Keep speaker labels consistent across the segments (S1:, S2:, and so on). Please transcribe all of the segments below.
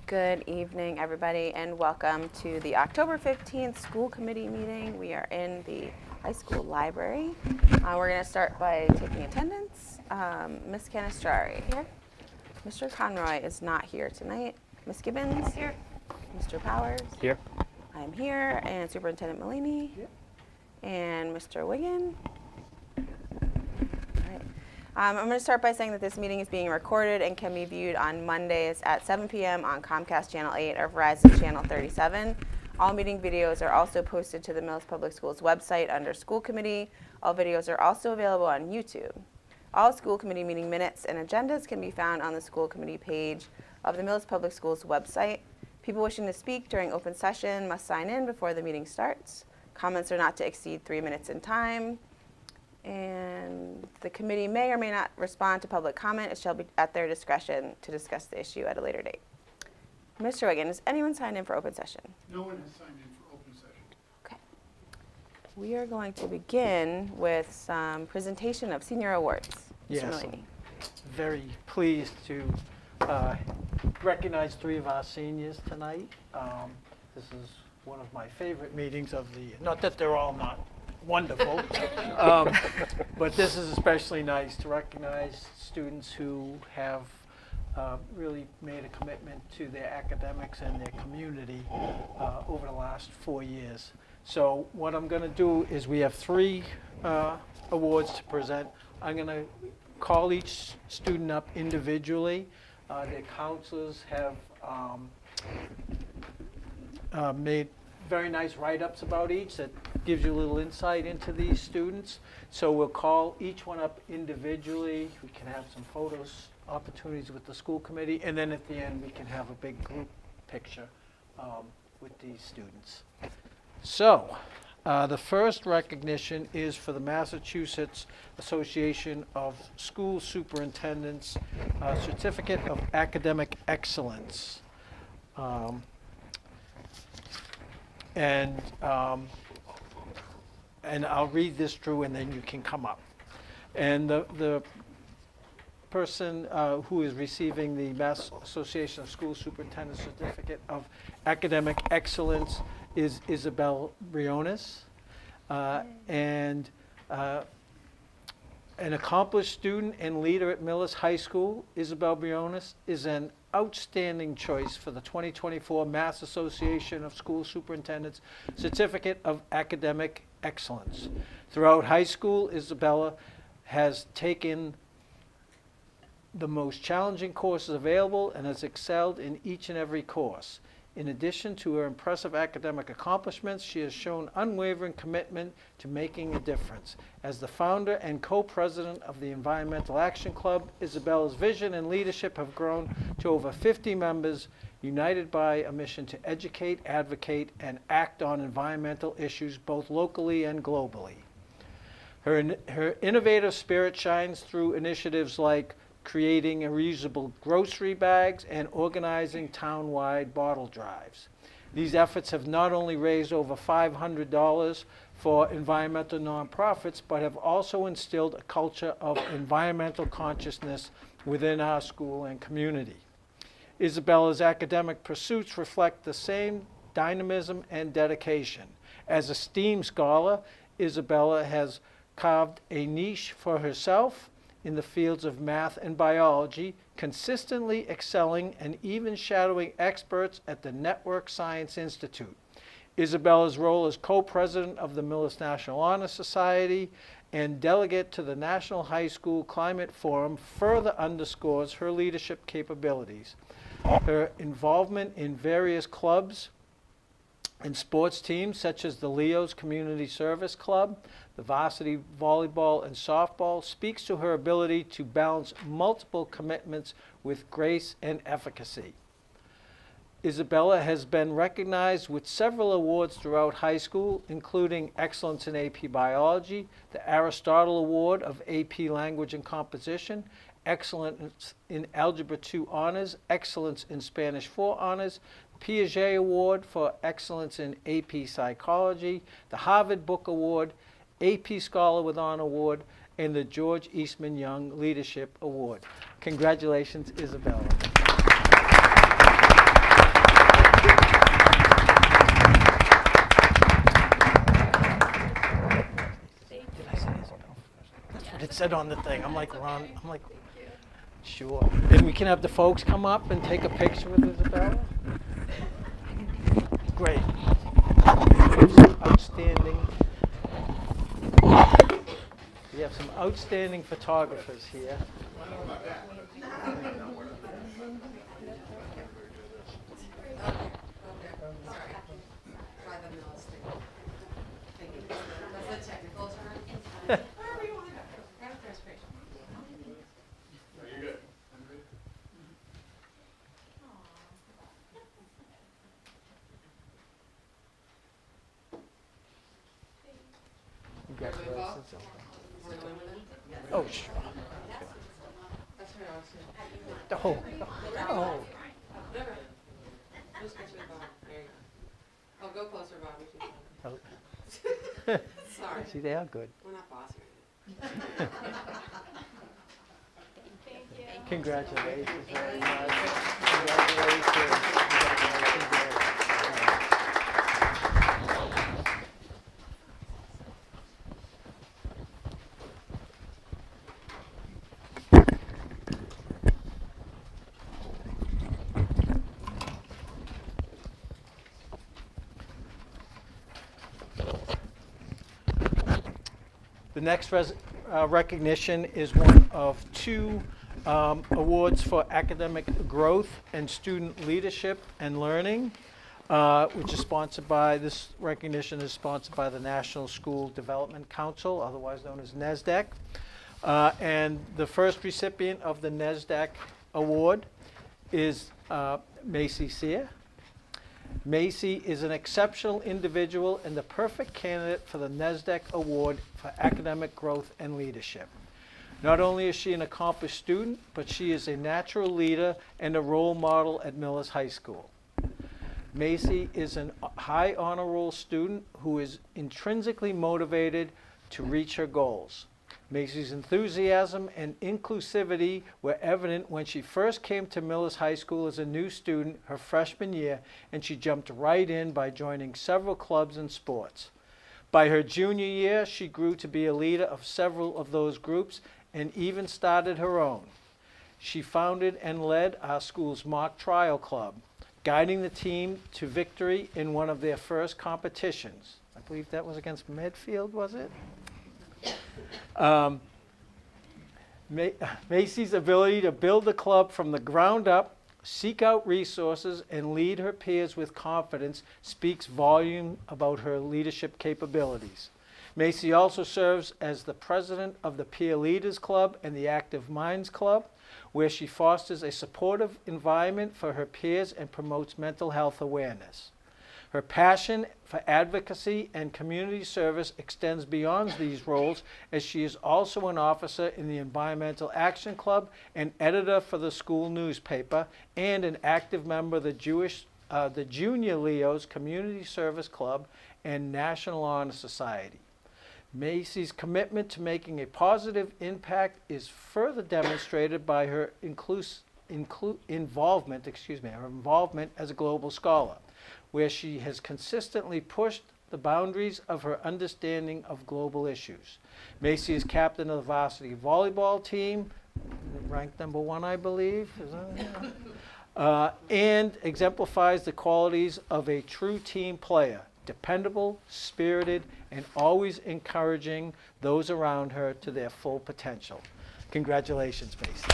S1: Good evening, everybody, and welcome to the October 15th school committee meeting. We are in the high school library. We're going to start by taking attendance. Ms. Canistrari here. Mr. Conroy is not here tonight. Ms. Gibbons here. Mr. Powers
S2: here.
S1: I'm here, and Superintendent Millis
S2: Here.
S1: And Mr. Wiggin. I'm going to start by saying that this meeting is being recorded and can be viewed on Mondays at 7 p.m. on Comcast Channel 8 or Verizon Channel 37. All meeting videos are also posted to the Millis Public Schools website under School Committee. All videos are also available on YouTube. All school committee meeting minutes and agendas can be found on the School Committee page of the Millis Public Schools website. People wishing to speak during open session must sign in before the meeting starts. Comments are not to exceed 3 minutes in time. And the committee may or may not respond to public comment. It shall be at their discretion to discuss the issue at a later date. Mr. Wiggin, has anyone signed in for open session?
S3: No one has signed in for open session.
S1: Okay. We are going to begin with some presentation of senior awards.
S2: Yes,
S1: Mr. Millis.
S2: Very pleased to recognize 3 of our seniors tonight. This is one of my favorite meetings of the year. Not that they're all not wonderful, but this is especially nice to recognize students who have really made a commitment to their academics and their community over the last 4 years. So what I'm going to do is we have 3 awards to present. I'm going to call each student up individually. Their counselors have made very nice write-ups about each that gives you a little insight into these students. So we'll call each one up individually. We can have some photos opportunities with the school committee, and then at the end we can have a big group picture with these students. So the first recognition is for the Massachusetts Association of School Superintendents Certificate of Academic Excellence. And I'll read this through and then you can come up. And the person who is receiving the Mass Association of School Superintendents Certificate of Academic Excellence is Isabel Briones. And an accomplished student and leader at Millis High School, Isabel Briones is an outstanding choice for the 2024 Mass Association of School Superintendents Certificate of Academic Excellence. Throughout high school, Isabella has taken the most challenging courses available and has excelled in each and every course. In addition to her impressive academic accomplishments, she has shown unwavering commitment to making a difference. As the founder and co-president of the Environmental Action Club, Isabella's vision and leadership have grown to over 50 members, united by a mission to educate, advocate, and act on environmental issues both locally and globally. Her innovative spirit shines through initiatives like creating reusable grocery bags and organizing town-wide bottle drives. These efforts have not only raised over $500 for environmental nonprofits, but have also instilled a culture of environmental consciousness within our school and community. Isabella's academic pursuits reflect the same dynamism and dedication. As a STEAM scholar, Isabella has carved a niche for herself in the fields of math and biology, consistently excelling and even shadowing experts at the Network Science Institute. Isabella's role as co-president of the Millis National Honor Society and delegate to the National High School Climate Forum further underscores her leadership capabilities. Her involvement in various clubs and sports teams such as the Leo's Community Service Club, the varsity volleyball and softball, speaks to her ability to balance multiple commitments with grace and efficacy. Isabella has been recognized with several awards throughout high school, including Excellence in AP Biology, the Aristotle Award of AP Language and Composition, Excellence in Algebra 2 Honors, Excellence in Spanish 4 Honors, Piaget Award for Excellence in AP Psychology, the Harvard Book Award, AP Scholar with Honor Award, and the George Eastman Young Leadership Award. Congratulations, Isabella. Did I say Isabel? That's what it said on the thing. I'm like, Ron, I'm like, sure. And we can have the folks come up and take a picture with Isabella? Great. Outstanding. We have some outstanding photographers here.
S4: Try the Millis thing. Thank you. That's the technical term. Wherever you want to go. Grab a respiration.
S3: No, you're good. I'm good.
S2: Congratulations.
S4: We're going with it?
S2: Oh, sure.
S4: That's what I was saying.
S2: Oh, oh.
S4: Just go to the bottom. There you go. Oh, go closer, Bob. You should go.
S2: Oh.
S4: Sorry.
S2: See, they are good.
S4: We're not bossy.
S2: Congratulations very much. Congratulations. The next recognition is one of two awards for academic growth and student leadership and learning, which is sponsored by, this recognition is sponsored by the National School Development Council, otherwise known as NESDEC. And the first recipient of the NESDEC award is Macy Sear. Macy is an exceptional individual and the perfect candidate for the NESDEC Award for Academic Growth and Leadership. Not only is she an accomplished student, but she is a natural leader and a role model at Millis High School. Macy is a high honor roll student who is intrinsically motivated to reach her goals. Macy's enthusiasm and inclusivity were evident when she first came to Millis High School as a new student her freshman year, and she jumped right in by joining several clubs and sports. By her junior year, she grew to be a leader of several of those groups and even started her own. She founded and led our school's mock trial club, guiding the team to victory in one of their first competitions. I believe that was against Medfield, was it? Macy's ability to build the club from the ground up, seek out resources, and lead her peers with confidence speaks volume about her leadership capabilities. Macy also serves as the president of the Peer Leaders Club and the Active Minds Club, where she fosters a supportive environment for her peers and promotes mental health awareness. Her passion for advocacy and community service extends beyond these roles, as she is also an officer in the Environmental Action Club, an editor for the school newspaper, and an active member of the Junior Leo's Community Service Club and National Honor Society. Macy's commitment to making a positive impact is further demonstrated by her involvement as a global scholar, where she has consistently pushed the boundaries of her understanding of global issues. Macy is captain of the varsity volleyball team, ranked number 1, I believe, and exemplifies the qualities of a true team player, dependable, spirited, and always encouraging those around her to their full potential. Congratulations, Macy.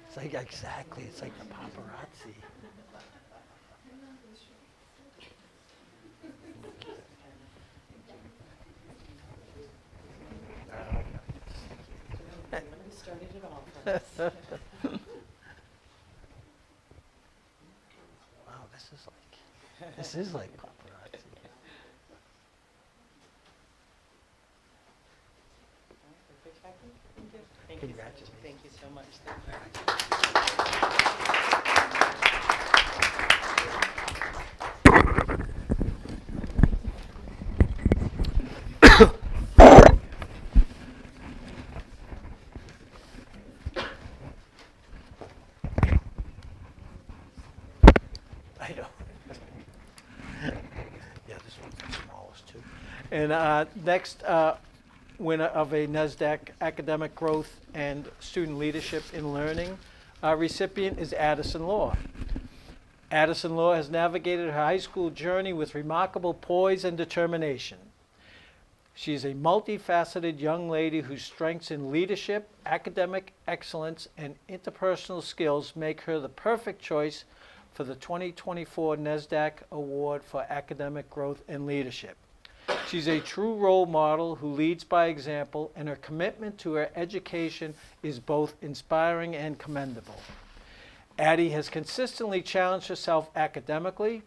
S2: It's like, exactly, it's like the paparazzi.
S4: Started it all for us.
S2: Wow, this is like paparazzi. Congratulations.
S5: Thank you so much. Thank you.
S2: I know. Yeah, this one's the smallest too. And next winner of a NASDAQ Academic Growth and Student Leadership in Learning recipient is Addison Law. Addison Law has navigated her high school journey with remarkable poise and determination. She is a multifaceted young lady whose strengths in leadership, academic excellence, and interpersonal skills make her the perfect choice for the 2024 NASDAQ Award for Academic Growth and Leadership. She's a true role model who leads by example, and her commitment to her education is both inspiring and commendable. Addie has consistently challenged herself academically,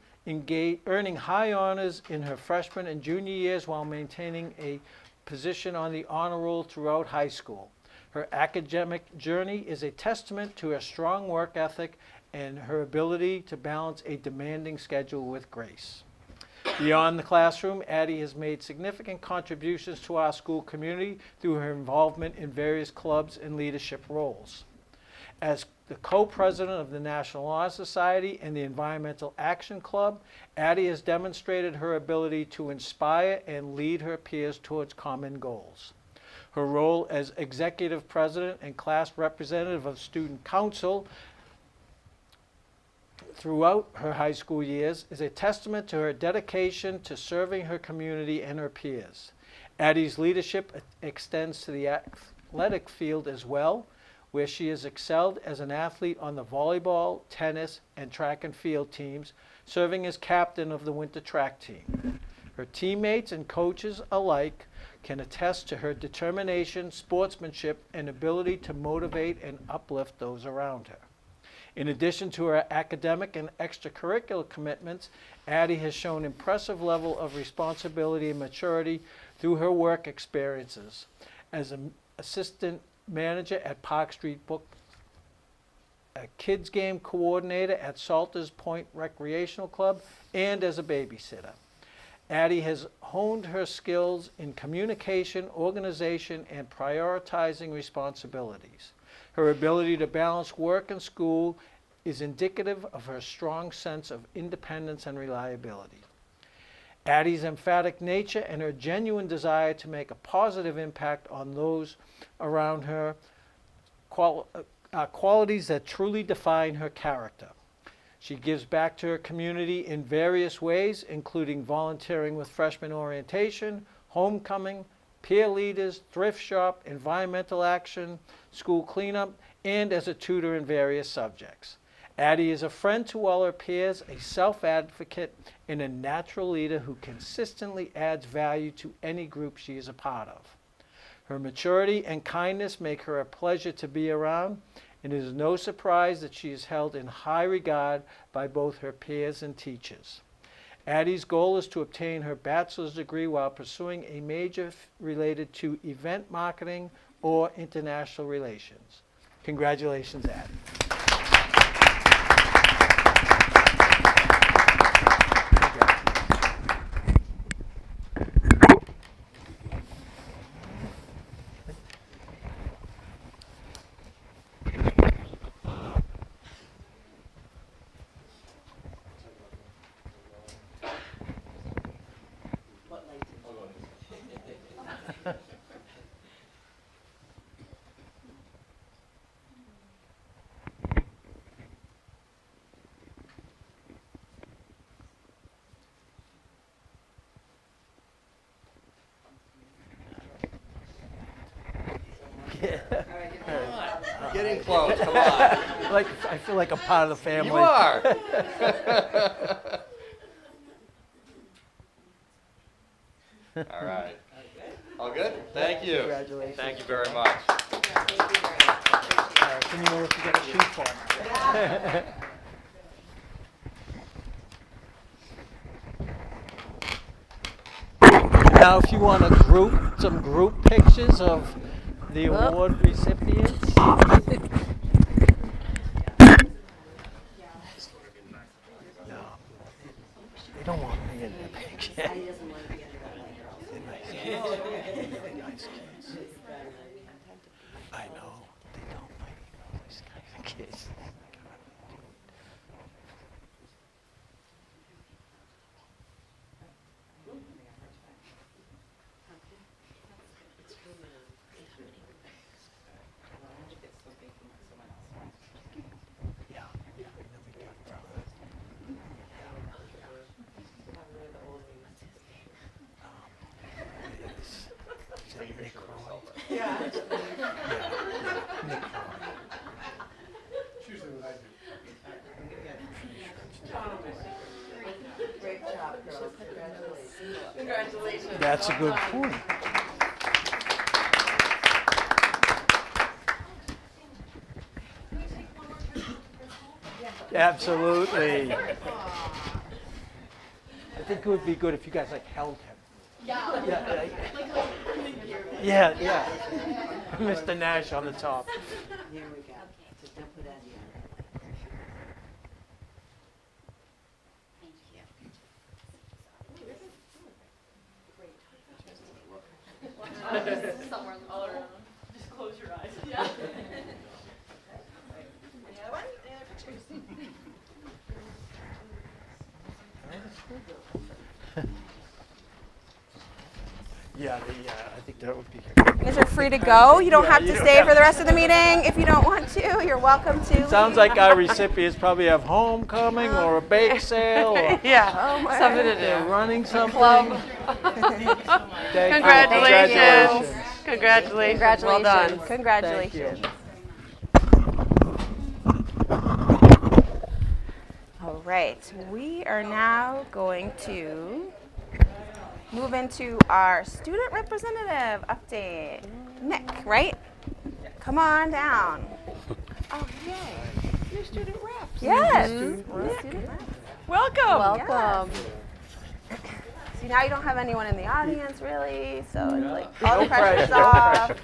S2: earning high honors in her freshman and junior years while maintaining a position on the honor roll throughout high school. Her academic journey is a testament to her strong work ethic and her ability to balance a demanding schedule with grace. Beyond the classroom, Addie has made significant contributions to our school community through her involvement in various clubs and leadership roles. As the co-president of the National Honor Society and the Environmental Action Club, Addie has demonstrated her ability to inspire and lead her peers towards common goals. Her role as executive president and class representative of Student Council throughout her high school years is a testament to her dedication to serving her community and her peers. Addie's leadership extends to the athletic field as well, where she has excelled as an athlete on the volleyball, tennis, and track and field teams, serving as captain of the winter track team. Her teammates and coaches alike can attest to her determination, sportsmanship, and ability to motivate and uplift those around her. In addition to her academic and extracurricular commitments, Addie has shown impressive level of responsibility and maturity through her work experiences as an assistant manager at Park Street Book, a kids game coordinator at Salters Point Recreational Club, and as a babysitter. Addie has honed her skills in communication, organization, and prioritizing responsibilities. Her ability to balance work and school is indicative of her strong sense of independence and reliability. Addie's emphatic nature and her genuine desire to make a positive impact on those around her are qualities that truly define her character. She gives back to her community in various ways, including volunteering with freshman orientation, homecoming, peer leaders, thrift shop, environmental action, school cleanup, and as a tutor in various subjects. Addie is a friend to all her peers, a self-advocate, and a natural leader who consistently adds value to any group she is a part of. Her maturity and kindness make her a pleasure to be around, and it is no surprise that she is held in high regard by both her peers and teachers. Addie's goal is to obtain her bachelor's degree while pursuing a major related to event marketing or international relations. Congratulations, Addie.
S5: What light did you
S3: Getting close, come on.
S2: I feel like I'm part of the family.
S3: You are. All right. All good? Thank you.
S2: Congratulations.
S3: Thank you very much.
S4: Thank you very much. Appreciate it.
S2: Can you know if you got a sheet for me? Now, if you want to group some group pictures of the award recipients. No, they don't want me in the picture. Really nice kids. I know, they don't like these kind of kids. Yeah, yeah, they'll be good, probably. Is that Nick Roy? Yeah, Nick Roy.
S4: Great job, girls. Congratulations. Congratulations.
S2: That's a good point. Absolutely. I think it would be good if you guys like held him. Yeah. Yeah, yeah. Mr. Nash on the top.
S4: Here we go. So don't put that in.
S5: Somewhere all around. Just close your eyes. Yeah.
S2: Yeah, I think that would be good.
S1: You guys are free to go. You don't
S2: Yeah,
S1: have
S2: you
S1: to
S2: don't
S1: stay
S2: have
S1: for the rest of the meeting if you don't want to. You're welcome to.
S2: Sounds like our recipients probably have homecoming or a bake sale or
S6: Yeah, something to
S2: they're
S6: do.
S2: running something.
S6: Club.
S2: Thank you.
S6: Congratulations. Congratulations. Well done.
S1: Congratulations. All right, we are now going to move into our student representative update. Nick, right? Come on down. Oh, yay. New student reps. Yes. New student reps.
S6: Welcome.
S1: Welcome. See, now you don't have anyone in the audience, really, so it's like all the pressure's off.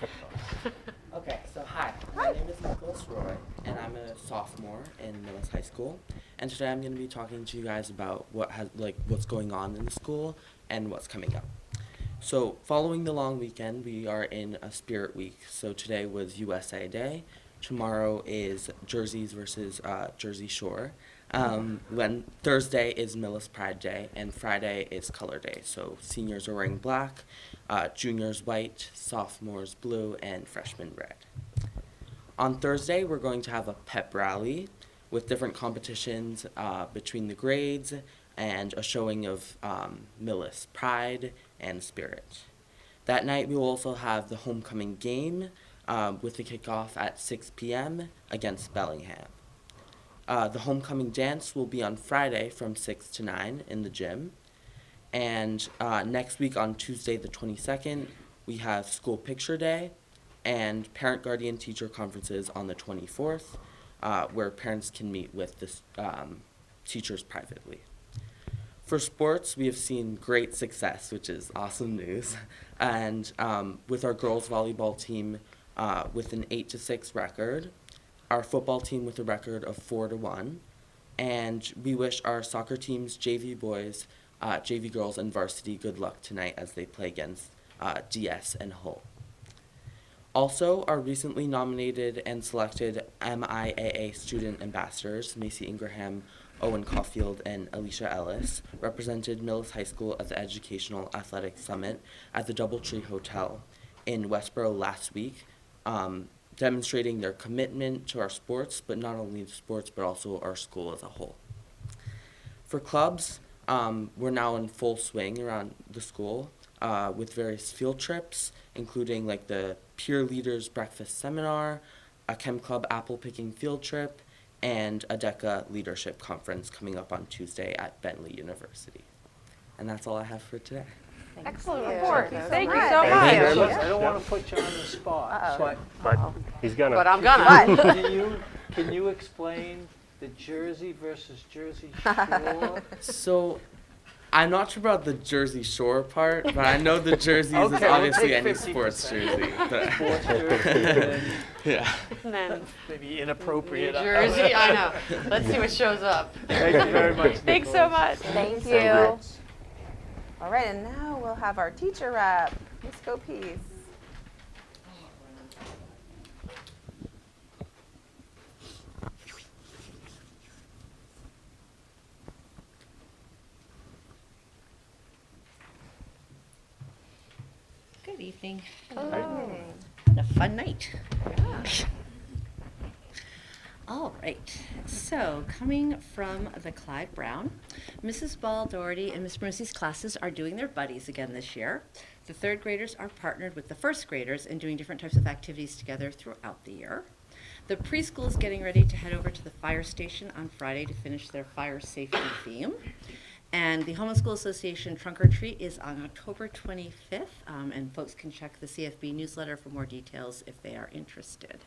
S7: Okay, so hi, my name is Millis, and I'm a sophomore in Millis High School. And today I'm going to be talking to you guys about what's going on in the school and what's coming up. So, following the long weekend, we are in a Spirit Week. So today was USA Day. Tomorrow is Jerseys versus Jersey Shore. When Thursday is Millis Pride Day, and Friday is Color Day. So seniors are wearing black, juniors white, sophomores blue, and freshmen red. On Thursday, we're going to have a pep rally with different competitions between the grades and a showing of Millis Pride and Spirit. That night, we will also have the homecoming game with the kickoff at 6 p.m. against Bellingham. The homecoming dance will be on Friday from 6 to 9 in the gym. And next week on Tuesday the 22nd, we have School Picture Day and Parent Guardian Teacher Conferences on the 24th, where parents can meet with the teachers privately. For sports, we have seen great success, which is awesome news. And with our girls volleyball team with an 8-6 record, our football team with a record of 4-1, and we wish our soccer teams, JV boys, JV girls, and varsity good luck tonight as they play against DS and Hull. Also, our recently nominated and selected MIAA student ambassadors, Macy Ingraham, Owen Caulfield, and Alicia Ellis, represented Millis High School at the Educational Athletic Summit at the Doubletree Hotel in Westboro last week, demonstrating their commitment to our sports, but not only the sports, but also our school as a whole. For clubs, we're now in full swing around the school with various field trips, including like the Peer Leaders Breakfast Seminar, a Chem Club Apple Picking Field Trip, and a DECA Leadership Conference coming up on Tuesday at Bentley University. And that's all I have for today.
S6: Excellent
S1: you.
S6: report.
S1: Thank you
S6: Thank you
S1: so
S6: so
S1: much.
S6: much.
S2: I don't want to put you on the spot,
S8: But he's gonna.
S6: But I'm gonna.
S1: But
S2: can you explain the Jersey versus Jersey Shore?
S7: So, I'm not sure about the Jersey Shore part, but I know the jersey is
S2: Okay, we'll
S7: obviously
S2: take
S7: any
S2: 50%.
S7: sports jersey. But
S2: Sports jersey,
S7: yeah.
S6: And then
S2: maybe
S6: New
S2: inappropriate.
S6: Jersey, I know. Let's see what shows up.
S2: Thank you very much.
S6: Thanks so
S2: Nicholas.
S6: much.
S1: Thank
S6: you.
S1: you. All right, and now we'll have our teacher rep, Ms. Gopis.
S8: Good evening.
S1: Hey.
S8: What a fun night. All right. So, coming from the Clyde Brown, Mrs. Ball Doherty and Miss Mercy's classes are doing their buddies again this year. The third graders are partnered with the first graders and doing different types of activities together throughout the year. The preschool is getting ready to head over to the fire station on Friday to finish their fire safety theme. And the Home School Association Trunk or Treat is on October 25th, and folks can check the CFB newsletter for more details if they are interested.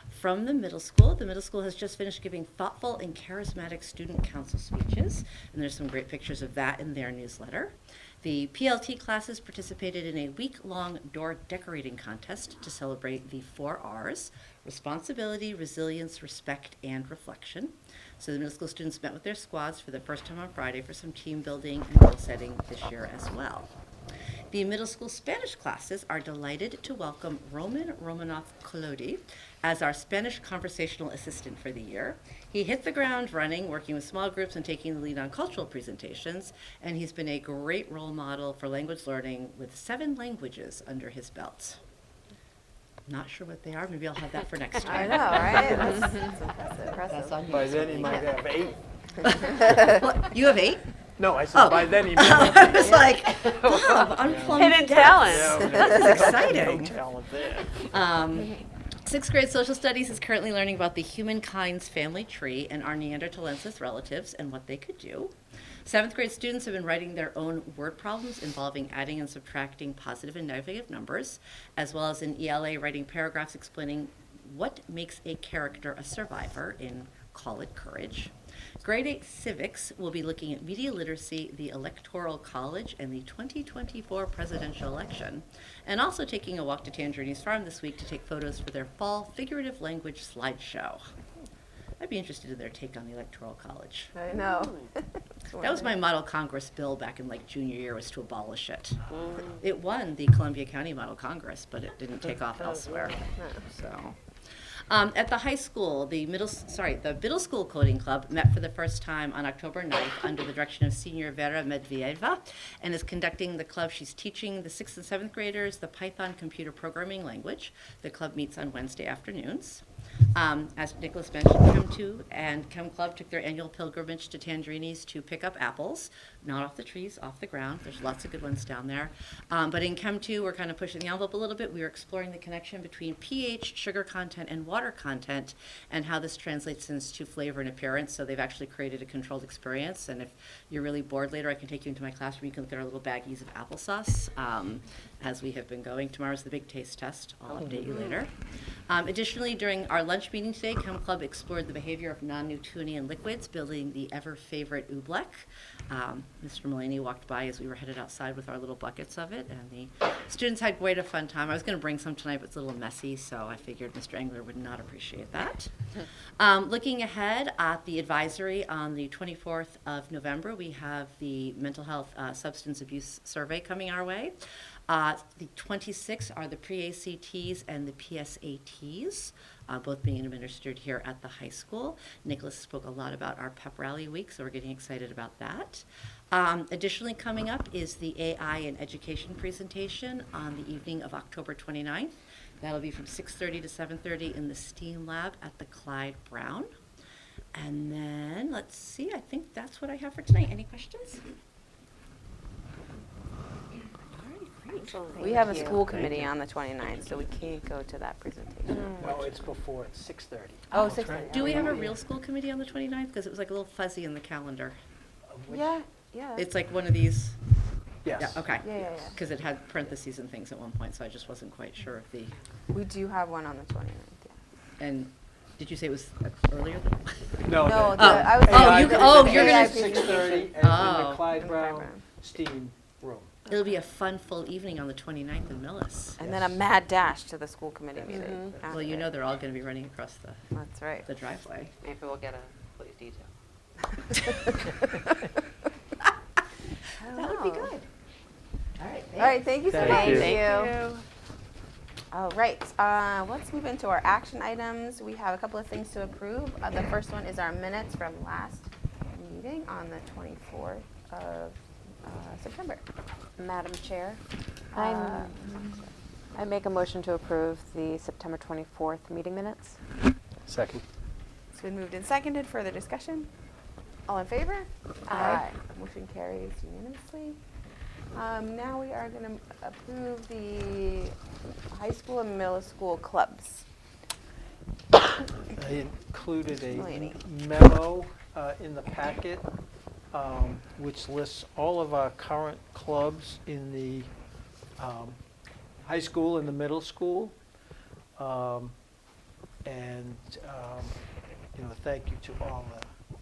S8: From the middle school has just finished giving thoughtful and charismatic student council speeches, and there's some great pictures of that in their newsletter. The PLT classes participated in a week-long door decorating contest to celebrate the 4 R's: responsibility, resilience, respect, and reflection. So the middle school students met with their squads for the first time on Friday for some team building and goal setting this year as well. The middle school Spanish classes are delighted to welcome Roman Romanov Collodi as our Spanish conversational assistant for the year. He hit the ground running, working with small groups and taking the lead on cultural presentations, and he's been a great role model for language learning with 7 languages under his belt. Not sure what they are. Maybe I'll have that for next
S1: I
S8: time.
S1: know, right? That's impressive.
S8: That's on you.
S2: By then he might have 8.
S8: What, you have 8?
S2: No, I said
S8: Oh.
S2: by then he might have
S8: I was like, wow, unplugged
S6: Hidden
S8: depths.
S6: talent.
S8: This is
S2: No
S8: exciting.
S2: talent there.
S8: 6th grade social studies is currently learning about the humankind's family tree and our Neanderthalensis relatives and what they could do. 7th grade students have been writing their own word problems involving adding and subtracting positive and negative numbers, as well as in ELA writing paragraphs explaining what makes a character a survivor in Call It Courage. Grade 8 civics will be looking at media literacy, the Electoral College, and the 2024 presidential election, and also taking a walk to Tangerini's Farm this week to take photos for their fall figurative language slideshow. I'd be interested in their take on the Electoral College.
S1: I know.
S8: That was my model Congress bill back in like junior year, was to abolish it. It won the Columbia County Model Congress, but it didn't take off elsewhere. So. At the high school, the middle school coding club met for the first time on October 9th under the direction of senior Vera Medvedeva, and is conducting the club. She's teaching the 6th and 7th graders the Python computer programming language. The club meets on Wednesday afternoons. As Nicholas mentioned, Chem2 and Chem Club took their annual pilgrimage to Tangerini's to pick up apples, not off the trees, off the ground. There's lots of good ones down there. But in Chem2, we're kind of pushing the envelope a little bit. We were exploring the connection between pH, sugar content, and water content, and how this translates into flavor and appearance. So they've actually created a controlled experience. And if you're really bored later, I can take you into my classroom. You can look at our little baggies of applesauce as we have been going. Tomorrow's the big taste test. I'll update you later. Additionally, during our lunch meeting today, Chem Club explored the behavior of non-Newtonian liquids, building the ever-favorite oobleck. Mr. Mulaney walked by as we were headed outside with our little buckets of it, and the students had quite a fun time. I was going to bring some tonight, but it's a little messy, so I figured Mr. Engler would not appreciate that. Looking ahead at the advisory on the 24th of November, we have the mental health substance abuse survey coming our way. The 26th are the pre-ACTs and the PSATs, both being administered here at the high school. Nicholas spoke a lot about our pep rally week, so we're getting excited about that. Additionally, coming up is the AI in Education presentation on the evening of October 29th. That'll be from 6:30 to 7:30 in the STEAM lab at the Clyde Brown. And then, let's see, I think that's what I have for tonight. Any questions?
S1: We have a school committee on the 29th, so we can't go to that presentation.
S2: No, it's before, it's 6:30.
S1: Oh, 6:30.
S8: Do we have a real school committee on the 29th? Because it was like a little fuzzy in the calendar.
S1: Yeah, yeah.
S8: It's like one of these,
S2: Yes.
S8: yeah, okay.
S1: Yeah.
S8: Because it had parentheses and things at one point, so I just wasn't quite sure of the,
S1: We do have one on the 29th, yeah.
S8: and Did you say it was earlier than?
S2: No,
S1: No,
S2: the-
S1: I was.
S8: Oh,
S1: thinking
S8: you-
S1: the
S8: oh,
S1: AI
S8: you're gonna-
S2: 6:30 in the
S8: Oh.
S2: Clyde Brown
S1: Brown.
S2: STEAM room.
S8: It'll be a fun, full evening on the 29th in Millis.
S1: And then a mad dash to the school committee meeting.
S8: Well, you know they're all going to be running across
S1: That's right.
S8: the driveway.
S6: Maybe we'll get a police detail.
S8: That would be good. All right.
S1: All right, thank you so much.
S2: Thank you.
S6: Thank you.
S1: All right, let's move into our action items. We have a couple of things to approve. The first one is our minutes from last meeting on the 24th of September.
S9: Madam Chair,
S1: Uh,
S9: I make a motion to approve the September 24th meeting minutes.
S2: Second.
S1: It's been moved and seconded. Further discussion? All in favor?
S9: Aye.
S1: Motion carries unanimously. Now we are going to approve the high school and middle school clubs.
S2: I included a
S1: Mulaney.
S2: memo in the packet, which lists all of our current clubs in the high school and the middle school. Thank you to all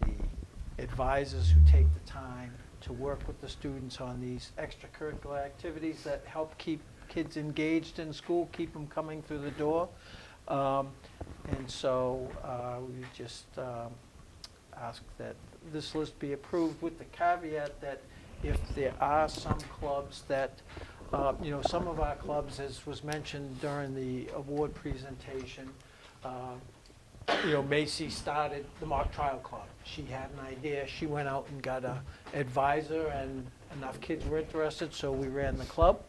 S2: the advisors who take the time to work with the students on these extracurricular activities that help keep kids engaged in school, keep them coming through the door. And so we just ask that this list be approved with the caveat that if there are some clubs that, some of our clubs, as was mentioned during the award presentation, Macy started the mock trial club. She had an idea. She went out and got an advisor, and enough kids were interested, so we ran the club.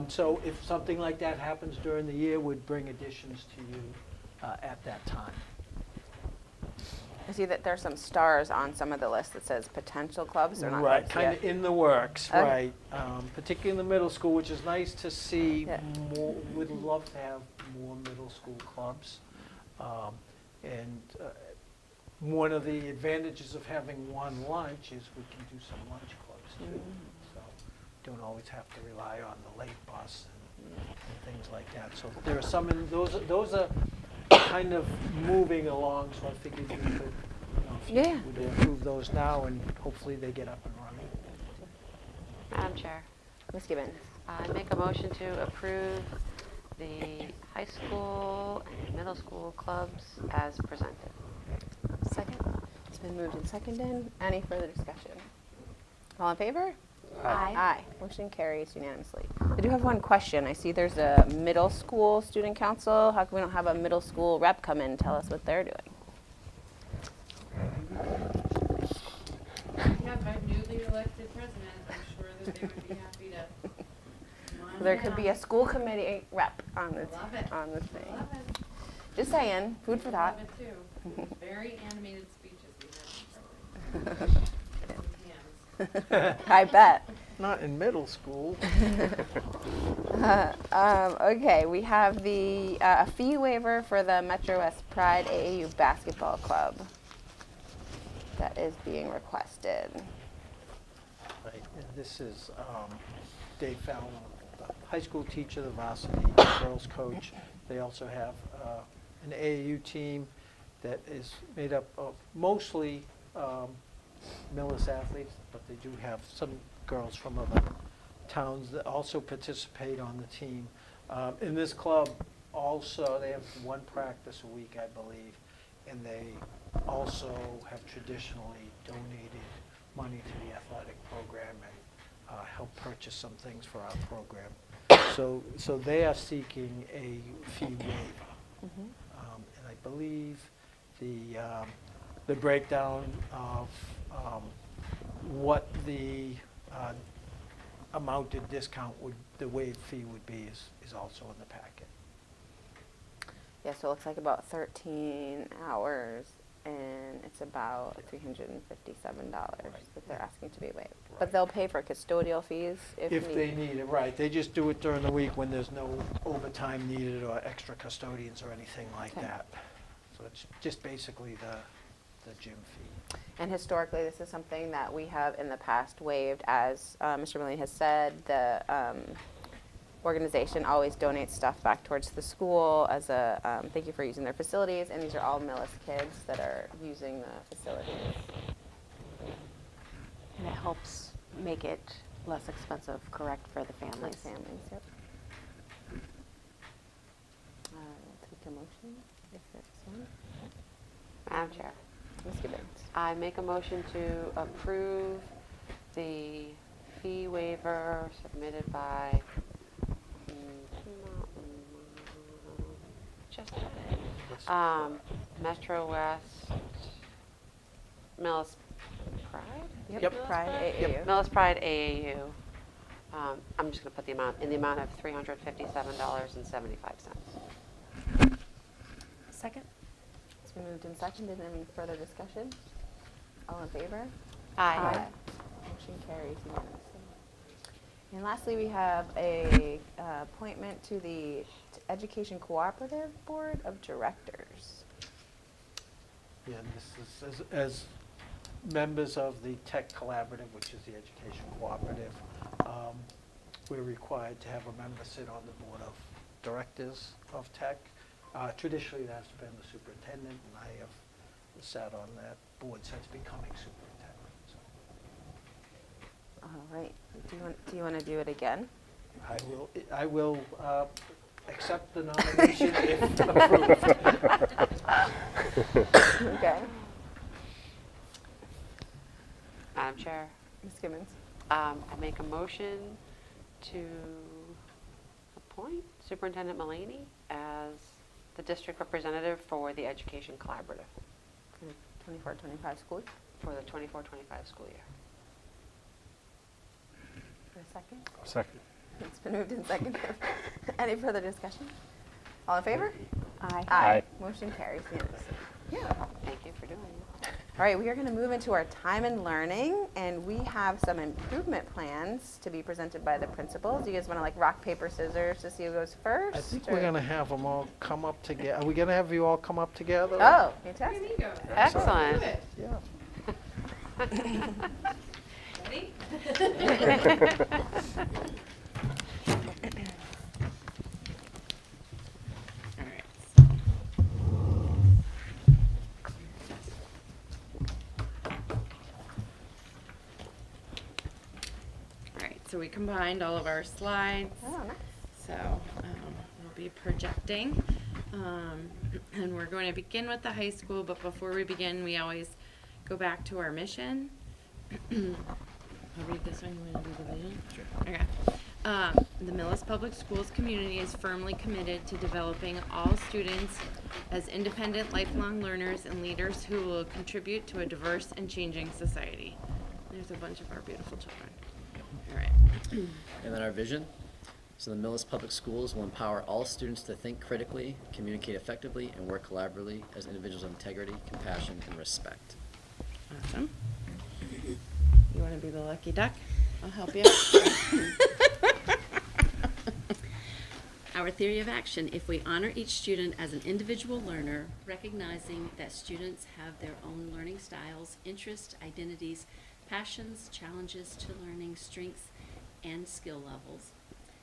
S2: So if something like that happens during the year, we'd bring additions to you at that time.
S1: I see that there's some stars on some of the lists that says potential clubs or not
S2: Right,
S1: clubs
S2: kind
S1: yet.
S2: of in the works,
S1: Okay.
S2: right. Particularly in the middle school, which is nice to see
S1: Yeah.
S2: more, would love to have more middle school clubs. One of the advantages of having one lunch is we can do some lunch clubs too. So don't always have to rely on the late bus and things like that. So there are some, those are kind of moving along, so I figured you could, if
S1: Yeah.
S2: you would approve those now, and hopefully they get up and running.
S6: Madam Chair,
S1: Ms. Gibbons.
S6: I make a motion to approve the high school and middle school clubs as presented.
S1: Second. It's been moved and seconded. Any further discussion? All in favor?
S9: Aye.
S1: Aye. Motion carries unanimously. I do have one question. I see there's a middle school student council. How come we don't have a middle school rep come in and tell us what they're doing?
S4: We have our newly elected president, I'm sure that they would be happy to.
S1: There could be a school committee rep on this,
S4: Love it.
S1: on this thing.
S4: Love it.
S1: Just saying, food for thought.
S4: Love it too. Very animated speeches we heard from her.
S1: I bet.
S2: Not in middle school.
S1: Okay, we have the a fee waiver for the Metro West Pride AAU Basketball Club that is being requested.
S2: Right, and this is Dave Fallon, the high school teacher, the varsity girls coach. They also have an AAU team that is made up of mostly Millis athletes, but they do have some girls from other towns that also participate on the team. In this club, also, they have one practice a week, I believe, and they also have traditionally donated money to the athletic program and help purchase some things for our program. So they are seeking a fee waiver. And I believe the breakdown of what the amounted discount the waived fee would be is also in the packet.
S1: Yeah, so it looks like about 13 hours, and it's about $357 that they're asking to be waived. But
S2: Right.
S1: they'll pay for custodial fees if
S2: If they
S1: needed.
S2: need it, right. They just do it during the week when there's no overtime needed or extra custodians or anything like
S1: Okay.
S2: that. So it's just basically the gym fee.
S1: And historically, this is something that we have in the past waived, as Mr. Mullane has said. organization always donates stuff back towards the school as a thank you for using their facilities. And these are all Millis kids that are using the facilities.
S9: And it helps make it less expensive, correct, for the families.
S1: Families, yep. Let's make a motion if there's one.
S6: Madam Chair,
S1: Ms. Gibbons.
S6: I make a motion to approve the fee waiver submitted by Metro West, Millis Pride?
S2: Yep.
S1: Pride, AAU.
S2: Yep.
S6: Millis Pride AAU. I'm just going to put the amount, in the amount of $357.75.
S9: Second?
S1: It's been moved and seconded. Any further discussion? All in favor?
S6: Aye.
S1: Motion carries unanimously. And lastly, we have a appointment to the Education Cooperative Board of Directors.
S2: Yeah, and this is as members of the Tech Collaborative, which is the education cooperative, we're required to have a member sit on the board of directors of Tech. Traditionally, that's been the superintendent, and I have sat on that board since becoming superintendent. So
S1: All right. Do you want to do it again?
S2: I will accept the nomination if approved.
S1: Okay.
S6: Madam Chair,
S1: Ms. Gibbons.
S6: I make a motion to appoint Superintendent Mullaney as the district representative for the Education Collaborative
S1: For the 24-25 school.
S6: for the 24-25 school year.
S1: For a second.
S10: Second.
S1: It's been moved and seconded. Any further discussion? All in favor?
S9: Aye.
S10: Aye.
S1: Motion carries unanimously. Yeah.
S6: Thank you for doing it.
S1: All right, we are going to move into our time and learning, and we have some improvement plans to be presented by the principals. Do you guys want to like rock, paper, scissors to see who goes first?
S2: I think
S1: or-
S2: we're going to have them all come up together. Are we going to have you all come up together?
S1: Oh, fantastic.
S6: Excellent.
S2: Yeah.
S4: Ready?
S8: All right. All right, so we combined all of our slides.
S1: Oh, nice.
S8: So we'll be projecting. And we're going to begin with the high school, but before we begin, we always go back to our mission. I'll read this one. You want to do the vision? Sure. Okay. The Millis Public Schools community is firmly committed to developing all students as independent, lifelong learners and leaders who will contribute to a diverse and changing society. There's a bunch of our beautiful children. All right.
S11: And then our vision. So the Millis Public Schools will empower all students to think critically, communicate effectively, and work collaboratively as individuals of integrity, compassion, and respect.
S8: Awesome. You want to be the lucky duck? I'll help you.
S12: Our theory of action: if we honor each student as an individual learner, recognizing that students have their own learning styles, interests, identities, passions, challenges to learning, strengths, and skill levels.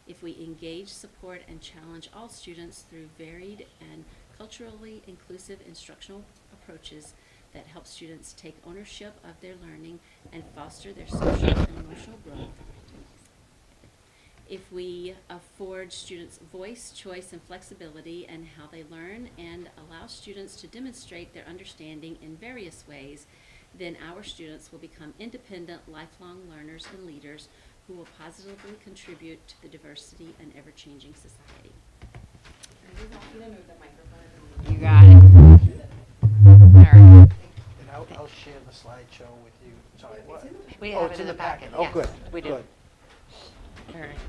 S12: If we engage, support, and challenge all students through varied and culturally inclusive instructional approaches that help students take ownership of their learning and foster their social and emotional growth. If we afford students voice, choice, and flexibility in how they learn and allow students to demonstrate their understanding in various ways, then our students will become independent, lifelong learners and leaders who will positively contribute to the diversity and ever-changing society.
S8: You got it. All right.
S2: And I'll share the slideshow with you. Sorry, what?
S6: We
S2: Oh,
S6: have
S2: it's
S6: it in the packet.
S2: Oh,
S6: Yes,
S2: good.
S6: we do.
S2: Good.
S8: All right.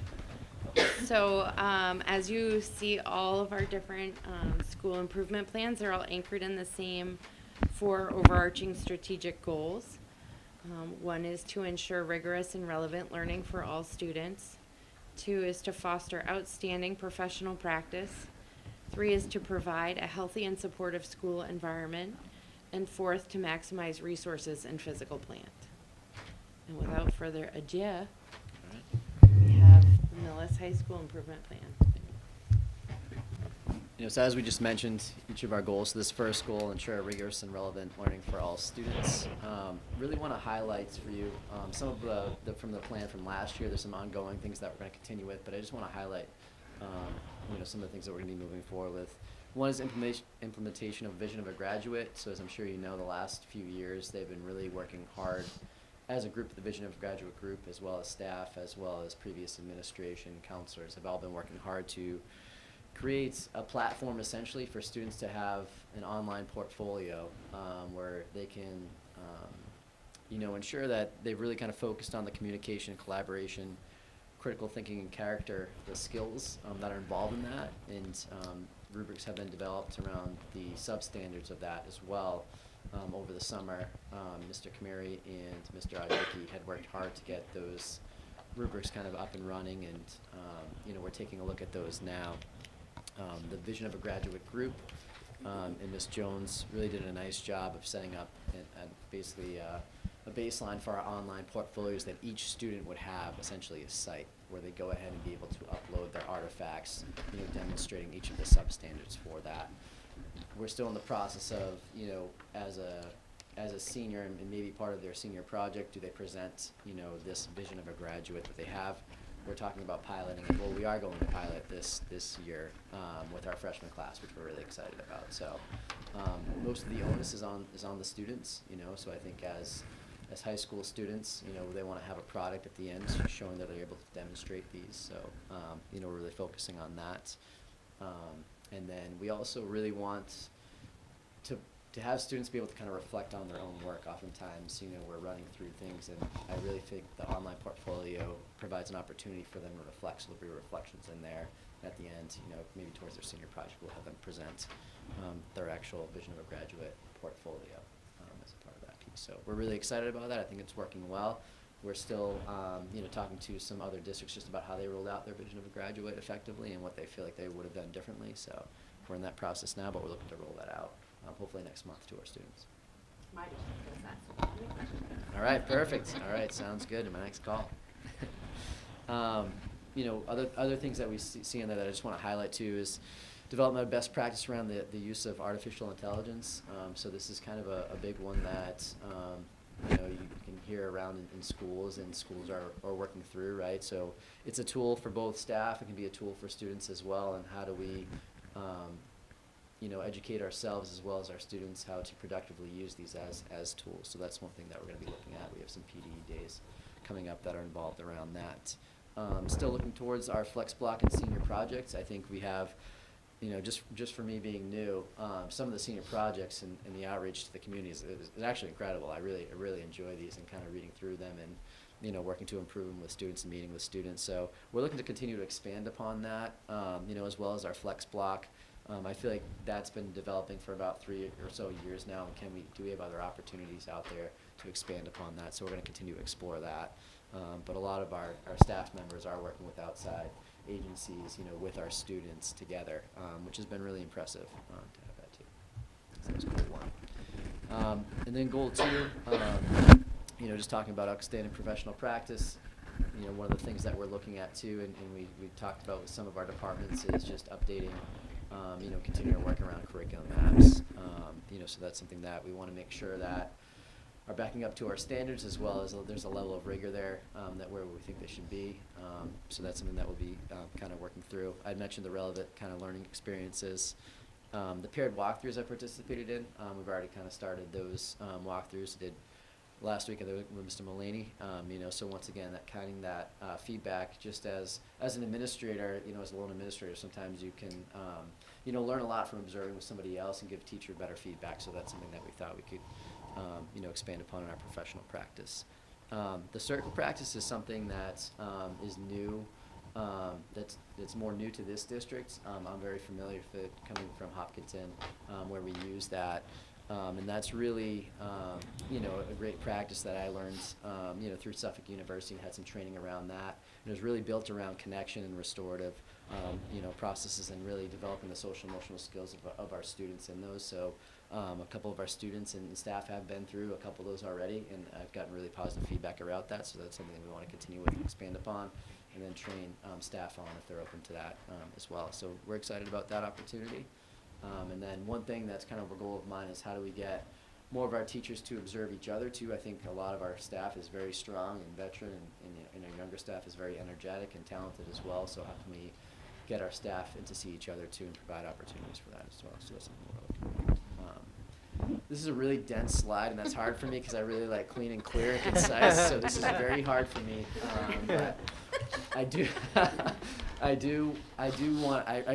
S8: So as you see, all of our different school improvement plans are all anchored in the same 4 overarching strategic goals. One is to ensure rigorous and relevant learning for all students. 2 is to foster outstanding professional practice. 3 is to provide a healthy and supportive school environment. And 4th, to maximize resources and physical plant. And without further ado, we have Millis
S10: Millis High School Improvement Plan.
S11: So as we just mentioned, each of our goals for this first goal, ensure rigorous and relevant learning for all students. Really want to highlight for you some of from the plan from last year. There's some ongoing things that we're going to continue with, but I just want to highlight some of the things that we're going to be moving forward with. One is implementation of Vision of a Graduate. So as I'm sure you know, the last few years they've been really working hard as a group, the Vision of a Graduate group, as well as staff, as well as previous administration, counselors, have all been working hard to create a platform essentially for students to have an online portfolio where they can ensure that they've really kind of focused on the communication, collaboration, critical thinking, and character, the skills that are involved in that, and rubrics have been developed around the substandards of that as well. Over the summer, Mr. Kamari and Mr. Ayuki had worked hard to get those rubrics kind of up and running, and we're taking a look at those now. The Vision of a Graduate group and Ms. Jones really did a nice job of setting up basically a baseline for our online portfolios that each student would have, essentially a site where they go ahead and be able to upload their artifacts, demonstrating each of the substandards for that. We're still in the process of, as a senior and maybe part of their senior project, do they present, this Vision of a Graduate that they have? We're talking about piloting it. Well, we are going to pilot this year with our freshman class, which we're really excited about. So most of the onus is on the students, so I think as high school students, they want to have a product at the end showing that they're able to demonstrate these. So, we're really focusing on that. And then we also really want to have students be able to kind of reflect on their own work. Oftentimes, we're running through things, and I really think the online portfolio provides an opportunity for them to reflect. So there'll be reflections in there. At the end, maybe towards their senior project, we'll have them present their actual Vision of a Graduate portfolio as a part of that piece. So we're really excited about that. I think it's working well. We're still, talking to some other districts just about how they rolled out their Vision of a Graduate effectively and what they feel like they would have done differently. So we're in that process now, but we're looking to roll that out hopefully next month to our students.
S6: My district does that.
S11: All right, perfect. All right, sounds good. My next call. Other things that we see in there that I just want to highlight too is development of best practice around the use of artificial intelligence. So this is kind of a big one that you can hear around in schools, and schools are working through, right? So it's a tool for both staff. It can be a tool for students as well. And how do we educate ourselves as well as our students how to productively use these as tools. So that's one thing that we're going to be looking at. We have some PDE days coming up that are involved around that. Still looking towards our flex block and senior projects. I think we have, just for me being new, some of the senior projects and the outreach to the community is actually incredible. I really enjoy these and kind of reading through them and working to improve them with students and meeting with students. So we're looking to continue to expand upon that, as well as our flex block. I feel like that's been developing for about 3 or so years now. And do we have other opportunities out there to expand upon that? So we're going to continue to explore that. But a lot of our staff members are working with outside agencies, with our students together, which has been really impressive to have that too. So that's goal 1. And then goal 2, just talking about outstanding professional practice. One of the things that we're looking at too, and we talked about with some of our departments, is just updating. Continuing to work around curriculum maps. So that's something that we want to make sure that are backing up to our standards, as well as there's a level of rigor there that where we think they should be. So that's something that we'll be kind of working through. I mentioned the relevant kind of learning experiences. The paired walkthroughs I participated in, we've already kind of started those walkthroughs. Did last week with Mr. Mullaney, so once again, that feedback, just as an administrator, as a lone administrator, sometimes you can, learn a lot from observing with somebody else and give teacher better feedback. So that's something that we thought we could, expand upon in our professional practice. The circle practice is something that is new. That's more new to this district. I'm very familiar with it coming from Hopkinton, where we use that. And that's really, a great practice that I learned, through Suffolk University, and had some training around that. And it was really built around connection and restorative, processes, and really developing the social emotional skills of our students in those. So a couple of our students and staff have been through a couple of those already, and I've gotten really positive feedback around that. So that's something we want to continue with and expand upon. and then train staff on if they're open to that as well. So we're excited about that opportunity. And then one thing that's kind of a goal of mine is how do we get more of our teachers to observe each other too. I think a lot of our staff is very strong and veteran, and our younger staff is very energetic and talented as well. So how can we get our staff in to see each other too and provide opportunities for that as well? So that's something we're looking at. This is a really dense slide, and that's hard for me because I really like clean and clear and concise. So this is very hard for me. But I do, I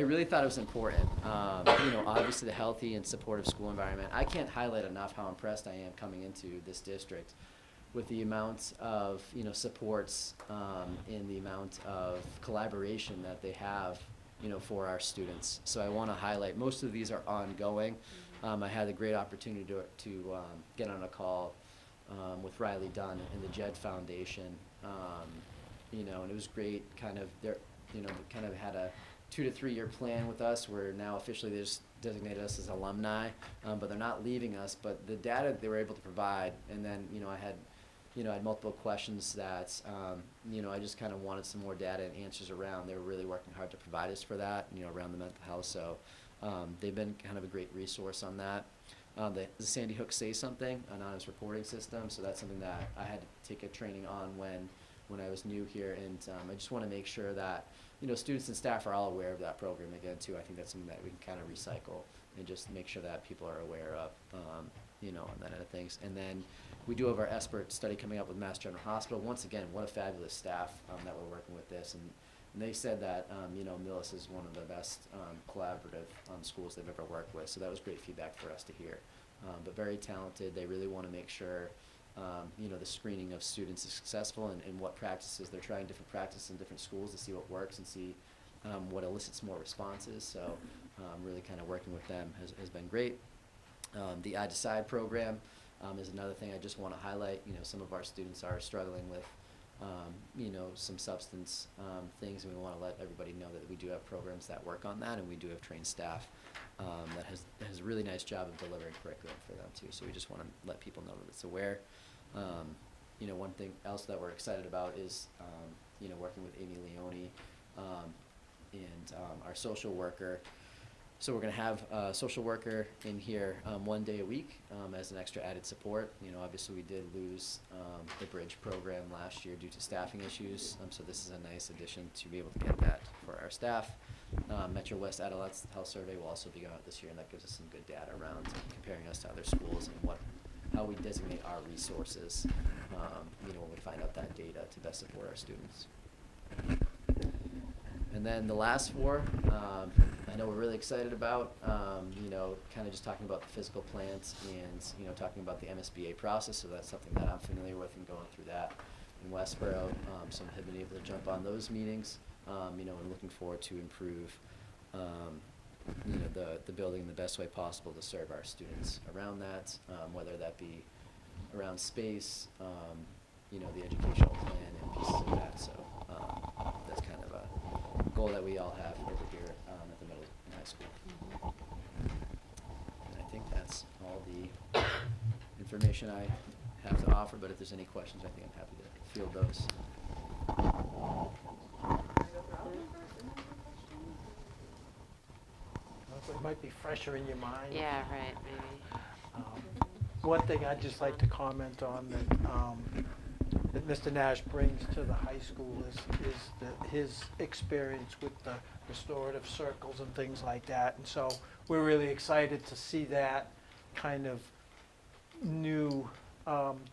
S11: really thought it was important. Obviously the healthy and supportive school environment. I can't highlight enough how impressed I am coming into this district with the amount of, supports and the amount of collaboration that they have, for our students. So I want to highlight, most of these are ongoing. I had a great opportunity to get on a call with Riley Dunn and the Jed Foundation, and it was great. Kind of had a 2 to 3 year plan with us. Where now officially they just designated us as alumni, but they're not leaving us. But the data they were able to provide, and then I had multiple questions that I just kind of wanted some more data and answers around. They were really working hard to provide us for that, around the mental health. So. They've been kind of a great resource on that. The Sandy Hook Say Something, anonymous reporting system, so that's something that I had to take a training on when I was new here, and I just want to make sure that students and staff are all aware of that program again too. I think that's something that we can kind of recycle and just make sure that people are aware of, and that other things. And then we do have our expert study coming up with Mass General Hospital. Once again, what a fabulous staff that we're working with this. And they said that, Millis is one of the best collaborative schools they've ever worked with. So that was great feedback for us to hear. But very talented. They really want to make sure, the screening of students is successful and what practices. They're trying different practices in different schools to see what works and see what elicits more responses. So really kind of working with them has been great. The I Decide program is another thing I just want to highlight. Some of our students are struggling with some substance things, and we want to let everybody know that we do have programs that work on that, and we do have trained staff that has a really nice job of delivering curriculum for them too. So we just want to let people know that it's aware. One thing else that we're excited about is working with Amy Leone and our social worker. So we're going to have a social worker in here 1 day a week as an extra added support. Obviously we did lose the Bridge program last year due to staffing issues. So this is a nice addition to be able to get that for our staff. Metro West Adolescent Health Survey will also be going out this year, and that gives us some good data around comparing us to other schools and how we designate our resources. When we find out that data to best support our students. And then the last 4, I know we're really excited about, kind of just talking about the physical plants and, talking about the MSBA process. So that's something that I'm familiar with and going through that in Westboro. So I have been able to jump on those meetings, and looking forward to improve, the building in the best way possible to serve our students around that, whether that be around space, the educational plan and pieces of that. So that's kind of a goal that we all have over here at the middle and high school. And I think that's all the information I have to offer, but if there's any questions, I think I'm happy to field those.
S2: It might be fresher in your mind.
S6: Yeah, right, maybe.
S2: One thing I'd just like to comment on that Mr. Nash brings to the high school is his experience with the restorative circles and things like that. And so we're really excited to see that kind of new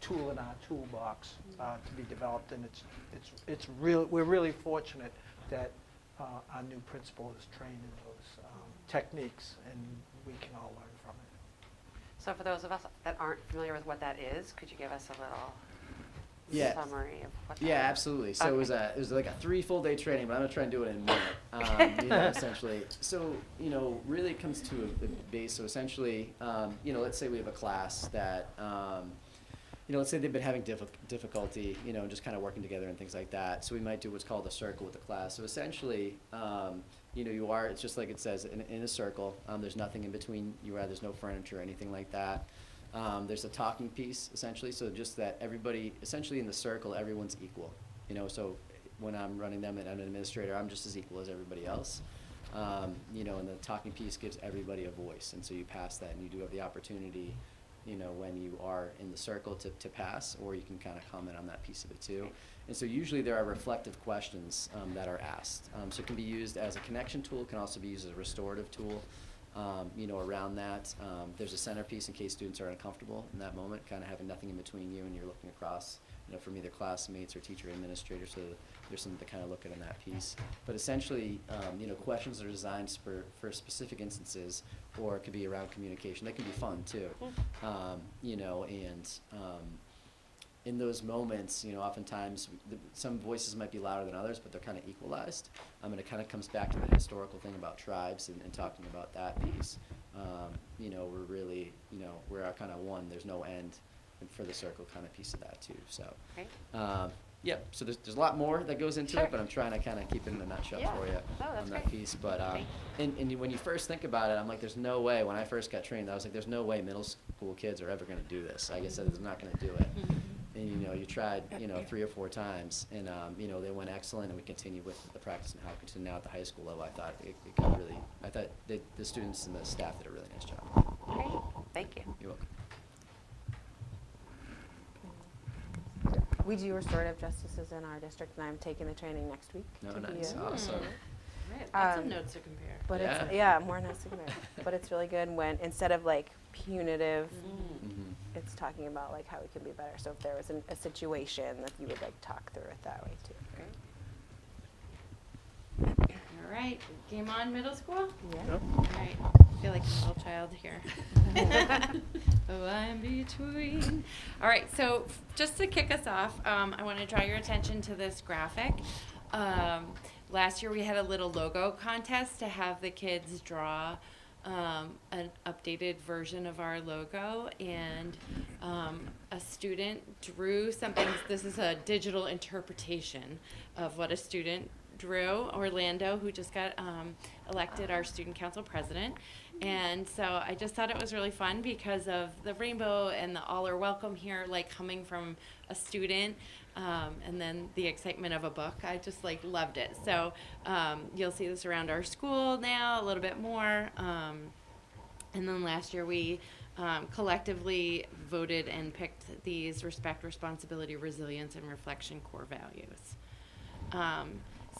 S2: tool in our toolbox to be developed. And we're really fortunate that our new principal is trained in those techniques, and we can all learn from it.
S6: So for those of us that aren't familiar with what that is, could you give us a little summary of what that is?
S11: Yeah, absolutely. So it was like a 3 full day training, but I'm gonna try and do it in a minute. Essentially. So really it comes to a base. So essentially, let's say we have a class that, let's say they've been having difficulty, just kind of working together and things like that. So we might do what's called a circle with the class. So essentially, it's just like it says, in a circle. There's nothing in between you are. There's no furniture or anything like that. There's a talking piece, essentially. So just that everybody, essentially in the circle, everyone's equal. So when I'm running them and I'm an administrator, I'm just as equal as everybody else. You know, and the talking piece gives everybody a voice, and so you pass that, and you do have the opportunity, you know, when you are in the circle to pass, or you can kind of comment on that piece of it too. And so usually there are reflective questions that are asked. So it can be used as a connection tool, can also be used as a restorative tool. You know, around that, there's a centerpiece in case students are uncomfortable in that moment, kind of having nothing in between you and you're looking across, you know, from either classmates or teacher or administrator, so there's something to kind of look at in that piece. But essentially, you know, questions are designed for specific instances, or it could be around communication. They can be fun too, you know, and in those moments, you know, oftentimes some voices might be louder than others, but they're kind of equalized. And it kind of comes back to the historical thing about tribes and talking about that piece. You know, we're really, you know, we're kind of one. There's no end for the circle kind of piece of that too. So, yeah. So there's a lot more that goes into it, but I'm trying to kind of keep it in a nutshell for you on that piece. But and when you first think about it, I'm like, there's no way. When I first got trained, I was like, there's no way middle school kids are ever going to do this. I guess they're not going to do it. And, you know, you tried, you know, 3 or 4 times, and, you know, they went excellent, and we continued with the practice in Hopkinton. Now at the high school level, I thought it got really, I thought the students and the staff did a really nice job.
S6: Great, thank you.
S11: You're welcome.
S1: We do restorative justices in our district, and I'm taking the training next week.
S11: No,
S1: to be
S11: nice,
S1: a-
S11: awesome.
S5: Right, lots of
S1: Um,
S5: notes to compare.
S1: But
S11: Yeah.
S1: it's, yeah, more notes to compare. But it's really good when, instead of like punitive,
S11: Mm-hmm.
S1: it's talking about like how it can be better. So if there was a situation, that you would like talk through it that way too.
S5: All right, game on, middle school?
S1: Yeah.
S5: All right, I feel like a little child here. Oh, I'm between. All right, so just to kick us off, I want to draw your attention to this graphic. Last year we had a little logo contest to have the kids draw an updated version of our logo, and a student drew something. This is a digital interpretation of what a student drew, Orlando, who just got elected our student council president. And so I just thought it was really fun because of the rainbow and the all are welcome here, like coming from a student, and then the excitement of a book. I just like loved it. So you'll see this around our school now a little bit more. And then last year we collectively voted and picked these respect, responsibility, resilience, and reflection core values.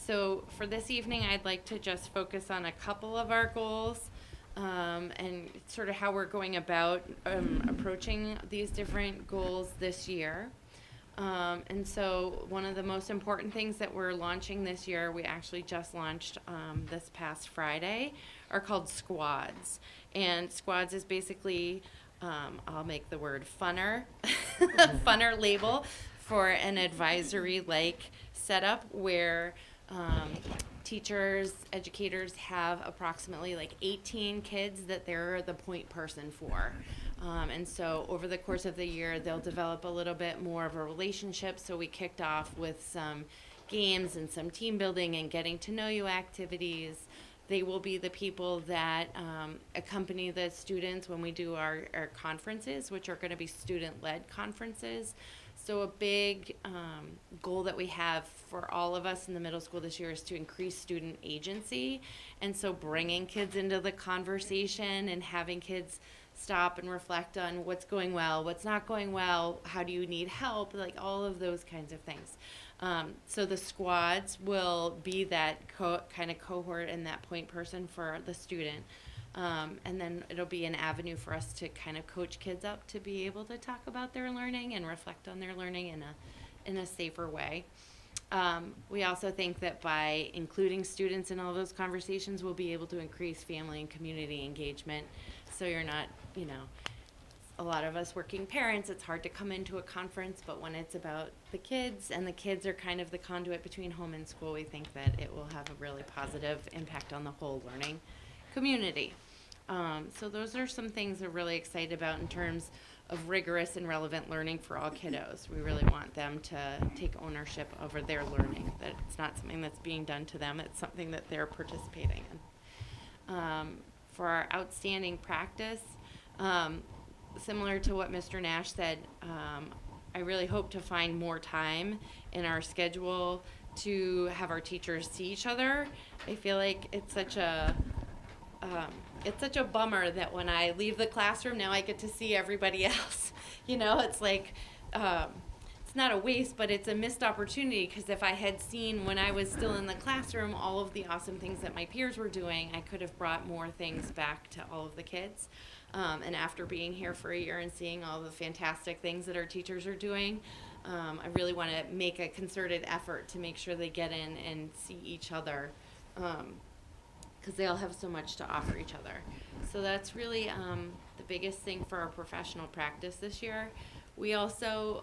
S5: So for this evening, I'd like to just focus on a couple of our goals and sort of how we're going about approaching these different goals this year. And so one of the most important things that we're launching this year, we actually just launched this past Friday, are called squads. And squads is basically, I'll make the word funner, funner label for an advisory-like setup where teachers, educators have approximately like 18 kids that they're the point person for. And so over the course of the year, they'll develop a little bit more of a relationship. So we kicked off with some games and some team building and getting to know you activities. They will be the people that accompany the students when we do our conferences, which are going to be student-led conferences. So a big goal that we have for all of us in the middle school this year is to increase student agency. And so bringing kids into the conversation and having kids stop and reflect on what's going well, what's not going well, how do you need help, like all of those kinds of things. So the squads will be that kind of cohort and that point person for the student. And then it'll be an avenue for us to kind of coach kids up to be able to talk about their learning and reflect on their learning in a safer way. We also think that by including students in all those conversations, we'll be able to increase family and community engagement. So you're not, you know, a lot of us working parents, it's hard to come into a conference, but when it's about the kids and the kids are kind of the conduit between home and school, we think that it will have a really positive impact on the whole learning community. So those are some things we're really excited about in terms of rigorous and relevant learning for all kiddos. We really want them to take ownership over their learning, that it's not something that's being done to them, it's something that they're participating in. For our outstanding practice, similar to what Mr. Nash said, I really hope to find more time in our schedule to have our teachers see each other. I feel like it's such a bummer that when I leave the classroom, now I get to see everybody else. You know, it's like, it's not a waste, but it's a missed opportunity, because if I had seen when I was still in the classroom all of the awesome things that my peers were doing, I could have brought more things back to all of the kids. And after being here for a year and seeing all the fantastic things that our teachers are doing, I really want to make a concerted effort to make sure they get in and see each other, because they all have so much to offer each other. So that's really the biggest thing for our professional practice this year. We also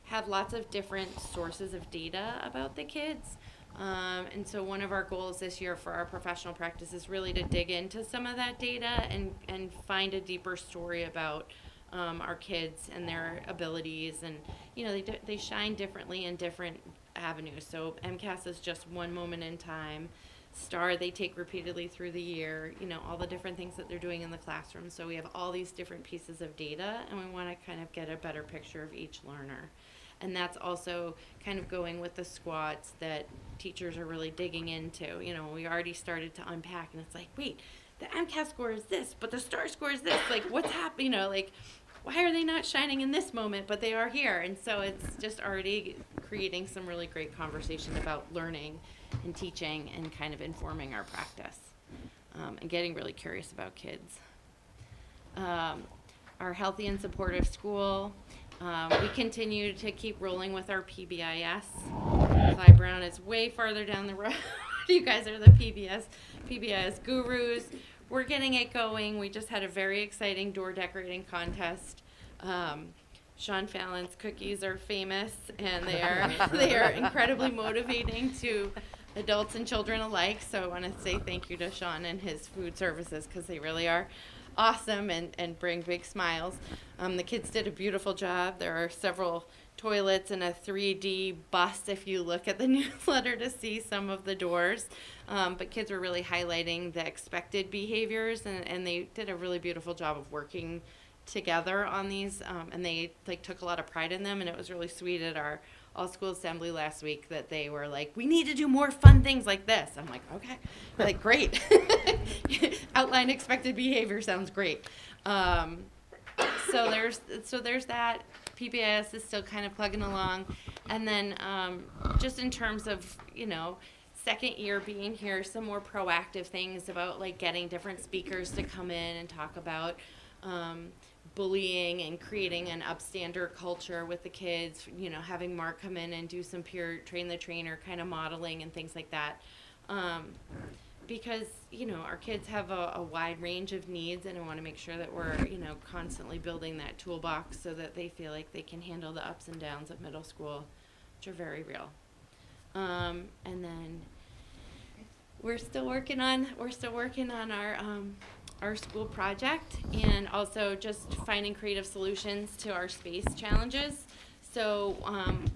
S5: have lots of different sources of data about the kids. And so one of our goals this year for our professional practice is really to dig into some of that data and find a deeper story about our kids and their abilities. And, you know, they shine differently in different avenues. So MCAS is just one moment in time. STAR they take repeatedly through the year, you know, all the different things that they're doing in the classroom. So we have all these different pieces of data, and we want to kind of get a better picture of each learner. And that's also kind of going with the squats that teachers are really digging into. You know, we already started to unpack, and it's like, wait, the MCAS score is this, but the STAR score is this. Like, what's happening? You know, like, why are they not shining in this moment, but they are here? And so it's just already creating some really great conversation about learning and teaching and kind of informing our practice, and getting really curious about kids. Our healthy and supportive school. We continue to keep rolling with our PBIS. Clyde Brown is way farther down the road. You guys are the PBIS gurus. We're getting it going. We just had a very exciting door decorating contest. Sean Fallon's cookies are famous, and they are incredibly motivating to adults and children alike. So I want to say thank you to Sean and his food services, because they really are awesome and bring big smiles. The kids did a beautiful job. There are several toilets and a 3D bus if you look at the newsletter to see some of the doors. But kids were really highlighting the expected behaviors, and they did a really beautiful job of working together on these, and they took a lot of pride in them. And it was really sweet at our all-school assembly last week that they were like, we need to do more fun things like this. I'm like, okay, like, great. Outline expected behavior sounds great. So there's that. PBIS is still kind of plugging along. And then just in terms of, you know, second year being here, some more proactive things about like getting different speakers to come in and talk about bullying and creating an upstander culture with the kids, you know, having Mark come in and do some peer train the trainer kind of modeling and things like that. Because, you know, our kids have a wide range of needs, and I want to make sure that we're, you know, constantly building that toolbox so that they feel like they can handle the ups and downs of middle school, which are very real. And then we're still working on our school project, and also just finding creative solutions to our space challenges. So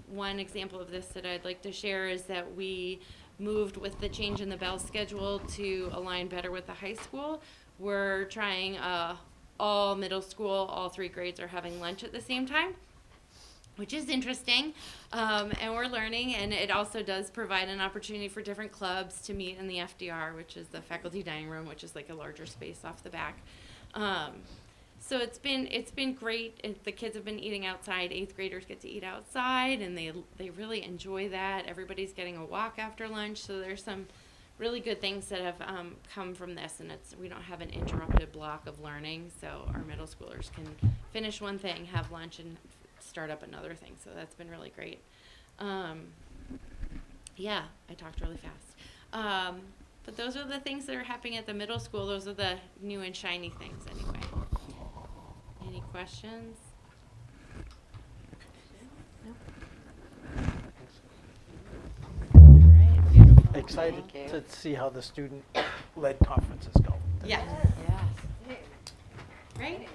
S5: one example of this that I'd like to share is that we moved with the change in the bell schedule to align better with the high school. We're trying all middle school, all 3 grades are having lunch at the same time, which is interesting, and we're learning, and it also does provide an opportunity for different clubs to meet in the FDR, which is the faculty dining room, which is like a larger space off the back. So it's been great. The kids have been eating outside. 8th graders get to eat outside, and they really enjoy that. Everybody's getting a walk after lunch, so there's some really good things that have come from this, and we don't have an interrupted block of learning, so our middle schoolers can finish one thing, have lunch, and start up another thing. So that's been really great. Yeah, I talked really fast. But those are the things that are happening at the middle school. Those are the new and shiny things anyway. Any questions? No? All right, beautiful.
S2: Excited
S6: Thank you.
S2: to see how the student-led conferences go.
S5: Yeah.
S6: Yes.
S5: Right?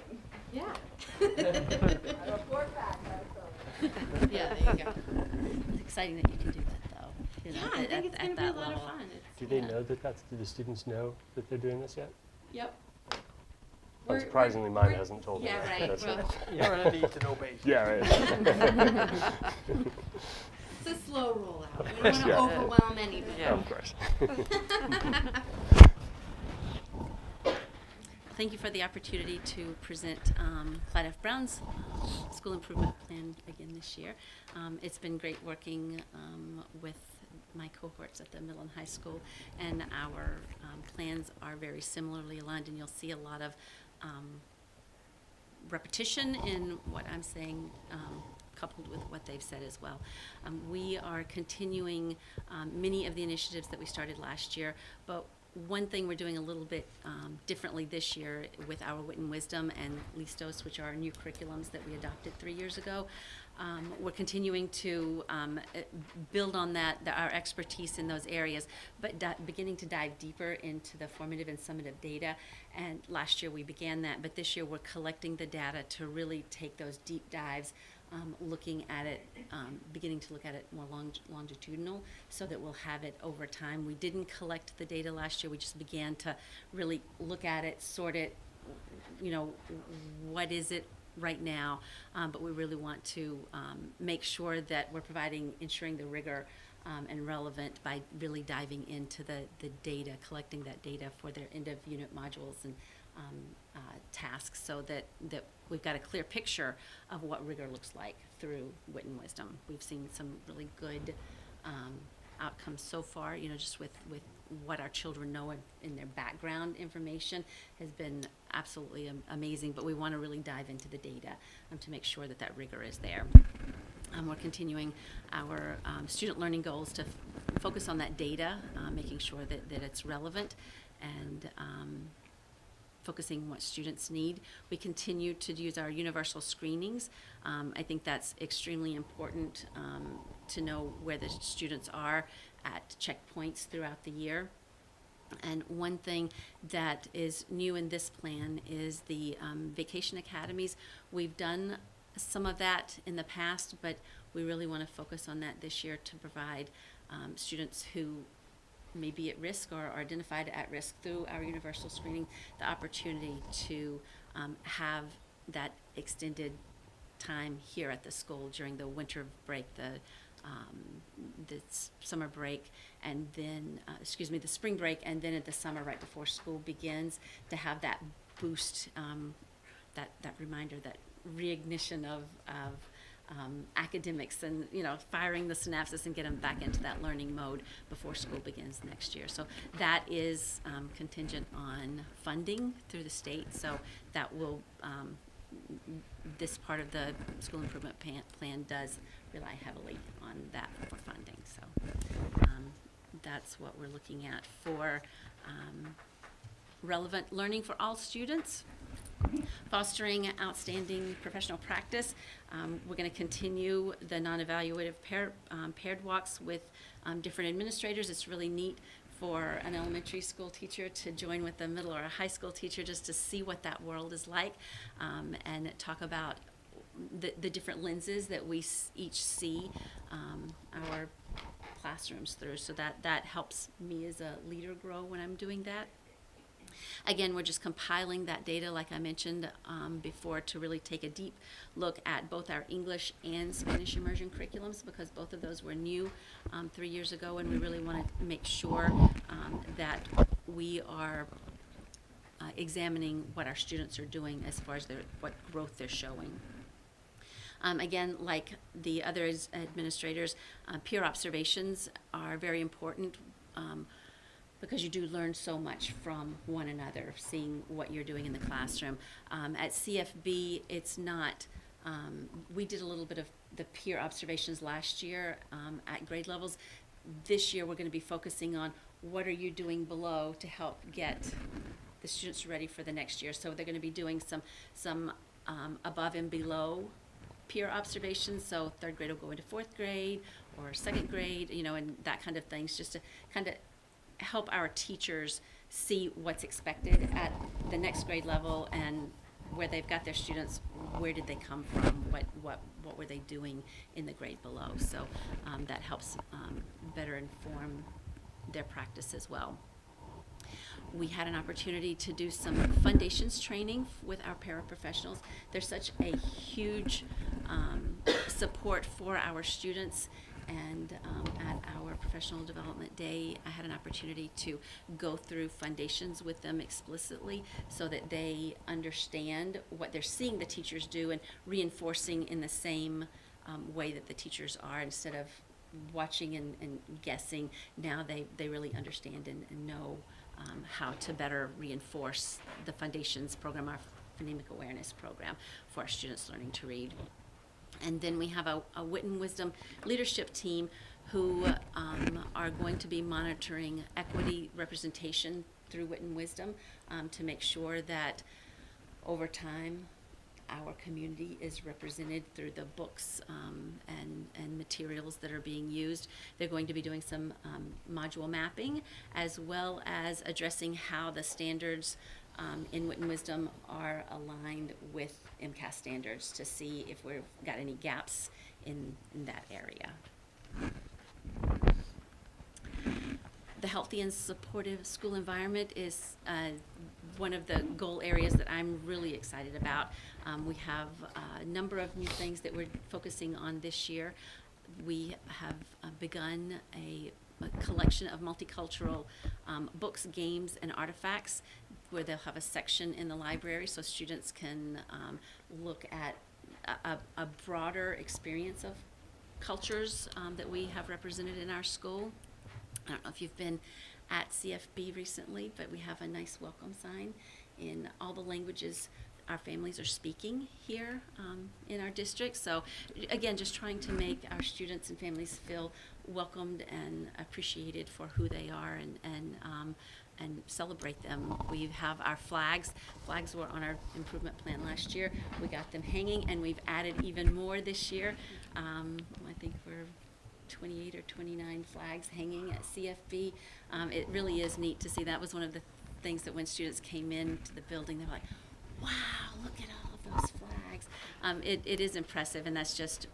S5: Yeah.
S1: Report back.
S5: Yeah, there you go.
S12: It's exciting that you can do that, though. You know,
S5: Yeah, I think it's
S12: at
S5: going to be a
S12: that
S5: lot of
S12: level.
S5: fun.
S10: Do they know that do the students know that they're doing this yet?
S5: Yep.
S10: Unsurprisingly, mine hasn't told me
S5: Yeah,
S10: that.
S5: right.
S10: That's
S5: Well,
S2: You're on a need to know basis.
S10: yeah, right.
S12: a slow rollout. We don't
S10: course,
S12: want to
S10: yeah.
S12: overwhelm anybody.
S6: Yeah.
S10: Of course.
S12: Thank you for the opportunity to present Clyde F. Brown's school improvement plan again this year. It's been great working with my cohorts at the middle and high school, and our plans are very similarly aligned, and you'll see a lot of repetition in what I'm saying, coupled with what they've said as well. We are continuing many of the initiatives that we started last year, but one thing we're doing a little bit differently this year with our Wit and Wisdom and Listos, which are our new curriculums that we adopted 3 years ago. We're continuing to build on our expertise in those areas, but beginning to dive deeper into the formative and summative data. And last year we began that, but this year we're collecting the data to really take those deep dives, looking at it, beginning to look at it more longitudinal, so that we'll have it over time. We didn't collect the data last year. We just began to really look at it, sort it, what is it right now, but we really want to make sure that we're ensuring the rigor and relevant by really diving into the data, collecting that data for their end of unit modules and tasks, so that we've got a clear picture of what rigor looks like through Wit and Wisdom. We've seen some really good outcomes so far, just with what our children know in their background information has been absolutely amazing, but we want to really dive into the data to make sure that rigor is there. We're continuing our student learning goals to focus on that data, making sure that it's relevant, and focusing on what students need. We continue to use our universal screenings. I think that's extremely important to know where the students are at checkpoints throughout the year. And one thing that is new in this plan is the vacation academies. We've done some of that in the past, but we really want to focus on that this year to provide students who may be at risk or are identified at risk through our universal screening the opportunity to have that extended time here at the school during the winter break, the summer break, and then, the spring break, and then at the summer right before school begins, to have that boost, that reminder, that reignition of academics, and firing the synapses and get them back into that learning mode before school begins next year. So that is contingent on funding through the state, so that will this part of the school improvement plan does rely heavily on that for funding. So that's what we're looking at for relevant learning for all students. Fostering outstanding professional practice. We're going to continue the non-evaluative paired walks with different administrators. It's really neat for an elementary school teacher to join with a middle or a high school teacher, just to see what that world is like, and talk about the different lenses that we each see our classrooms through. So that helps me as a leader grow when I'm doing that. Again, we're just compiling that data, like I mentioned before, to really take a deep look at both our English and Spanish immersion curriculums, because both of those were new 3 years ago, and we really want to make sure that we are examining what our students are doing as far as what growth they're showing. Again, like the other administrators, peer observations are very important, because you do learn so much from one another, seeing what you're doing in the classroom. At CFB, it's not, we did a little bit of the peer observations last year at grade levels. This year, we're going to be focusing on what are you doing below to help get the students ready for the next year. So they're going to be doing some above and below peer observations. So third grade will go into fourth grade or second grade, and that kind of things, just to kind of help our teachers see what's expected at the next grade level, and where they've got their students, where did they come from, what were they doing in the grade below. So that helps better inform their practice as well. We had an opportunity to do some foundations training with our paraprofessionals. There's such a huge support for our students and at our professional development day, I had an opportunity to go through foundations with them explicitly so that they understand what they're seeing the teachers do and reinforcing in the same way that the teachers are, instead of watching and guessing. Now they really understand and know how to better reinforce the Foundations program, our phonemic awareness program, for our students learning to read. And then we have a Wit and Wisdom leadership team who are going to be monitoring equity representation through Wit and Wisdom to make sure that over time our community is represented through the books and materials that are being used. They're going to be doing some module mapping, as well as addressing how the standards in Wit and Wisdom are aligned with MCAS standards to see if we've got any gaps in that area. The healthy and supportive school environment is one of the goal areas that I'm really excited about. We have a number of new things that we're focusing on this year. We have begun a collection of multicultural books, games, and artifacts, where they'll have a section in the library so students can look at a broader experience of cultures that we have represented in our school. I don't know if you've been at CFB recently, but we have a nice welcome sign in all the languages our families are speaking here in our district. So again, just trying to make our students and families feel welcomed and appreciated for who they are, and celebrate them. We have our flags. Flags were on our improvement plan last year. We got them hanging, and we've added even more this year. I think we're 28 or 29 flags hanging at CFB. It really is neat to see. That was one of the things that when students came into the building, they were like, wow, look at all of those flags. It is impressive, and that's just,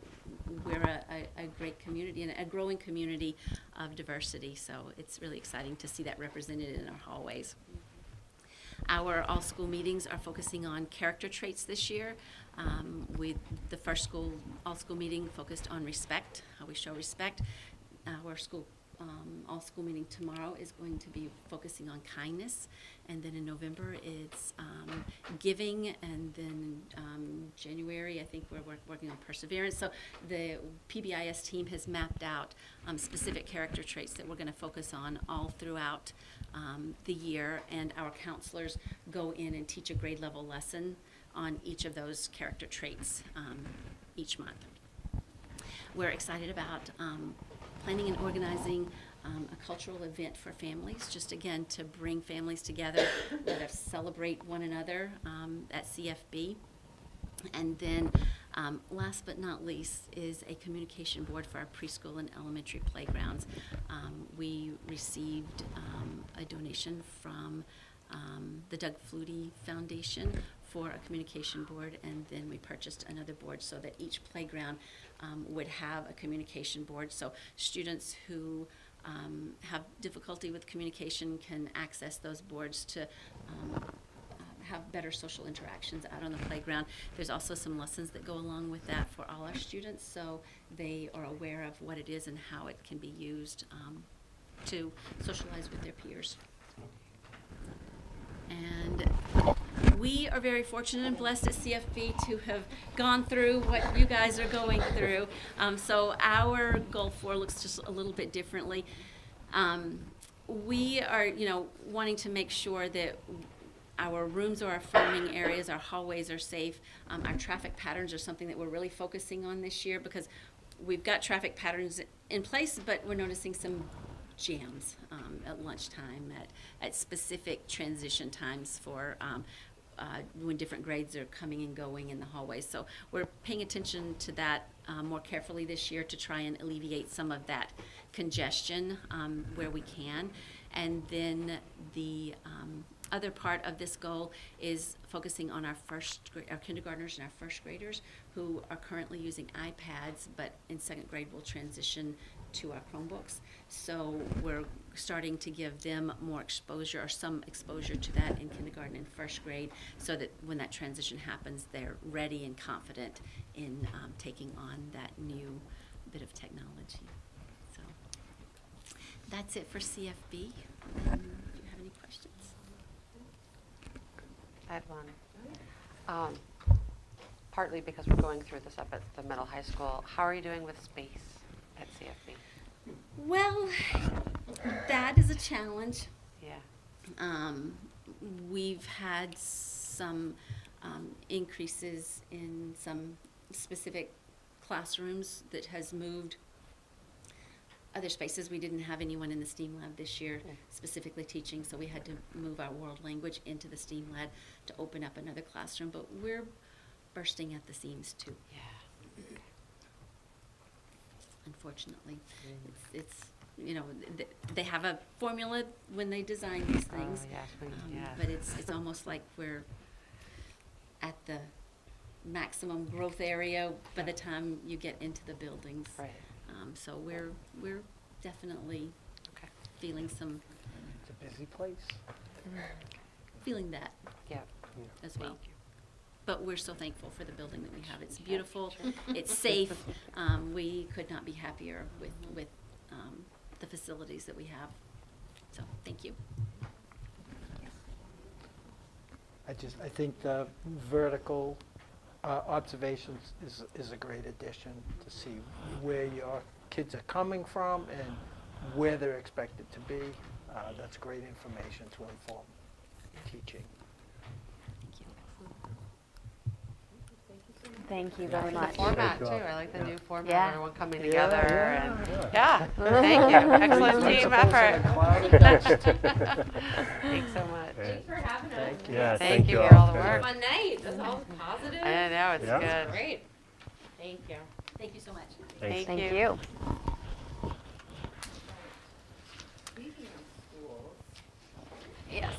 S12: we're a great community and a growing community of diversity, so it's really exciting to see that represented in our hallways. Our all-school meetings are focusing on character traits this year. The first all-school meeting focused on respect, how we show respect. Our all-school meeting tomorrow is going to be focusing on kindness, and then in November it's giving, and then January I think we're working on perseverance. So the PBIS team has mapped out specific character traits that we're going to focus on all throughout the year, and our counselors go in and teach a grade level lesson on each of those character traits each month. We're excited about planning and organizing a cultural event for families, just again to bring families together, let us celebrate one another at CFB. And then last but not least is a communication board for our preschool and elementary playgrounds. We received a donation from the Doug Flutie Foundation for a communication board, and then we purchased another board so that each playground would have a communication board, so students who have difficulty with communication can access those boards to have better social interactions out on the playground. There's also some lessons that go along with that for all our students, so they are aware of what it is and how it can be used to socialize with their peers. And we are very fortunate and blessed at CFB to have gone through what you guys are going through. So our goal 4 looks just a little bit differently. We are, wanting to make sure that our rooms are affirming areas, our hallways are safe. Our traffic patterns are something that we're really focusing on this year, because we've got traffic patterns in place, but we're noticing some jams at lunchtime, at specific transition times for when different grades are coming and going in the hallways. So we're paying attention to that more carefully this year to try and alleviate some of that congestion where we can. And then the other part of this goal is focusing on our kindergartners and our first graders who are currently using iPads, but in second grade will transition to our Chromebooks. So we're starting to give them more exposure, or some exposure to that in kindergarten and first grade, so that when that transition happens, they're ready and confident in taking on that new bit of technology. So that's it for CFB. If you have any questions.
S6: I had one. Partly because we're going through this up at the middle high school. How are you doing with space at CFB?
S12: Well, that is a challenge.
S6: Yeah.
S12: We've had some increases in some specific classrooms that has moved other spaces. We didn't have anyone in the STEAM lab this year specifically teaching, so we had to move our world language into the STEAM lab to open up another classroom, but we're bursting at the seams too.
S6: Yeah.
S12: Unfortunately, it's you know, they have a formula when they design these things,
S6: Yes.
S12: but it's almost like we're at the maximum growth area by the time you get into the buildings.
S6: Right.
S12: So we're definitely
S6: Okay.
S12: feeling some,
S2: It's a busy place.
S12: feeling that
S6: Yeah.
S12: as well.
S6: Thank you.
S12: But we're so thankful for the building that we have. It's beautiful, it's safe. We could not be happier with the facilities that we have. So, thank you.
S2: I think the vertical observations is a great addition to see where your kids are coming from and where they're expected to be. That's great information to inform teaching.
S12: Thank you.
S9: Thank you very much.
S6: The format too.
S10: Great job.
S6: I like the
S2: Yeah.
S6: new format.
S9: Yeah.
S6: Everyone coming
S2: Yeah,
S6: together.
S2: yeah,
S6: And
S2: yeah.
S6: Thank you. Excellent
S2: Like
S6: team
S2: supposed to
S6: effort.
S2: have clouded nest.
S6: Thanks so much.
S10: Great.
S5: for having us.
S2: Thank you.
S10: Yeah,
S6: Thank you
S10: all.
S6: for all the
S10: Very
S6: work.
S10: good.
S5: Fun night. That's all positive.
S6: I know, it's
S10: Yeah.
S6: good.
S5: Great. Thank you.
S12: Thank you so much.
S10: Thanks.
S6: Thank
S9: Thank
S6: you.
S9: you.
S1: Yes.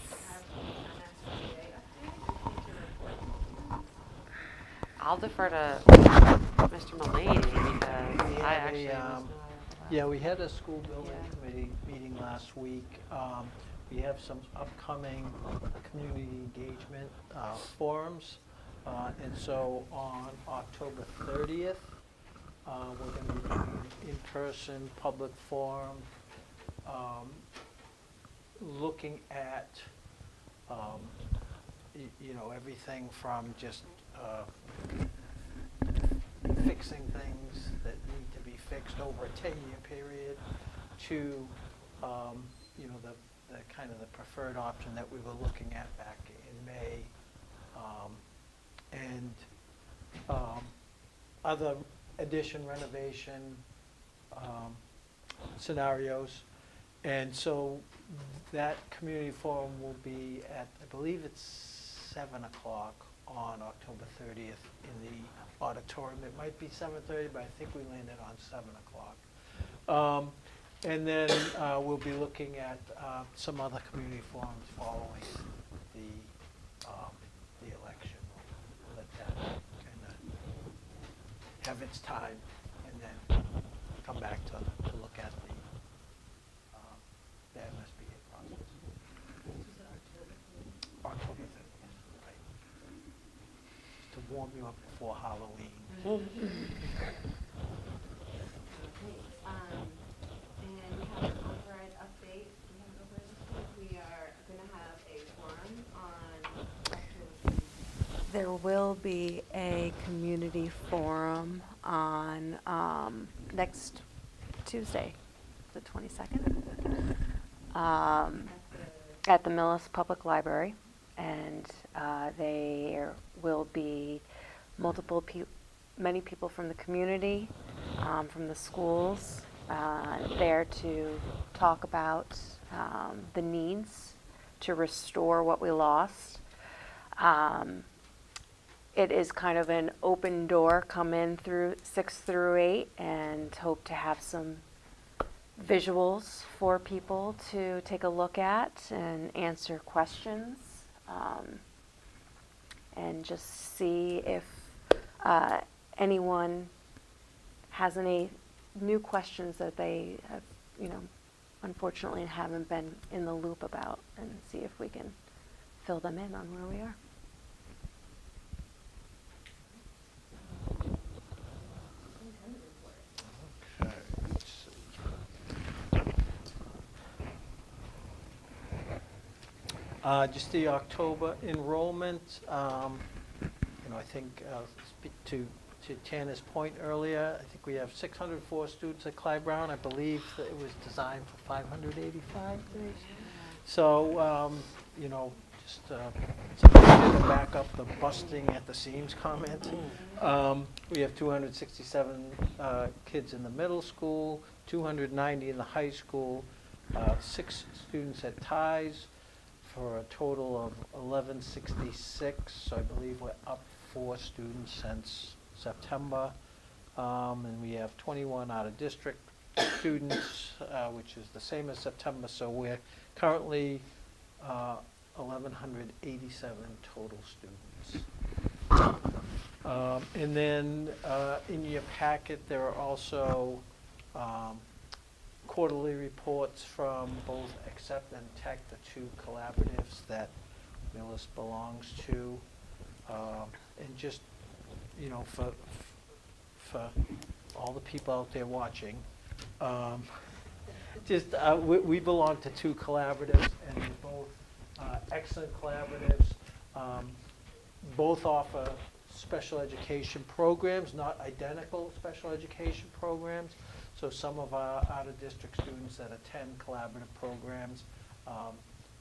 S6: I'll defer to Mr. Mullaney because
S2: We
S6: I
S2: had
S6: actually
S2: a,
S6: was not.
S2: Yeah, we had a school building
S6: Yeah.
S2: committee meeting last week. We have some upcoming community engagement forums. And so on October 30th, we're going to be doing an in-person public forum looking at, everything from just fixing things that need to be fixed over a 10-year period to, the kind of the preferred option that we were looking at back in May. Other addition, renovation scenarios. And so that community forum will be at, I believe it's 7 o'clock on October 30th in the auditorium. It might be 7:30, but I think we landed on 7 o'clock. And then we'll be looking at some other community forums following the election. We'll let that kind of have its time and then come back to look at the MSBA process. October 30th, right. Just to warm you up before Halloween.
S5: And we have an override update. We are going to have a forum on October.
S9: There will be a community forum on next Tuesday, the 22nd, at the Millis Public Library. And there will be many people from the community, from the schools, there to talk about the needs to restore what we lost. It is kind of an open door, come in through 6 through 8, and hope to have some visuals for people to take a look at and answer questions, and just see if anyone has any new questions that they have, unfortunately haven't been in the loop about, and see if we can fill them in on where we are.
S2: Just the October enrollment, I think, speak to Tana's point earlier, I think we have 604 students at Clyde Brown. I believe that it was designed for 585. So, just something to back up the busting at the seams comment. We have 267 kids in the middle school, 290 in the high school, 6 students at ties, for a total of 1166. So I believe we're up 4 students since September. And we have 21 out-of-district students, which is the same as September. So we're currently 1,187 total students. And then in your packet, there are also quarterly reports from both Accept and Tech, the 2 collaboratives that Millis belongs to. And just, for all the people out there watching, we belong to 2 collaboratives, and they're both excellent collaboratives. Both offer special education programs, not identical special education programs. So some of our out-of-district students that attend collaborative programs,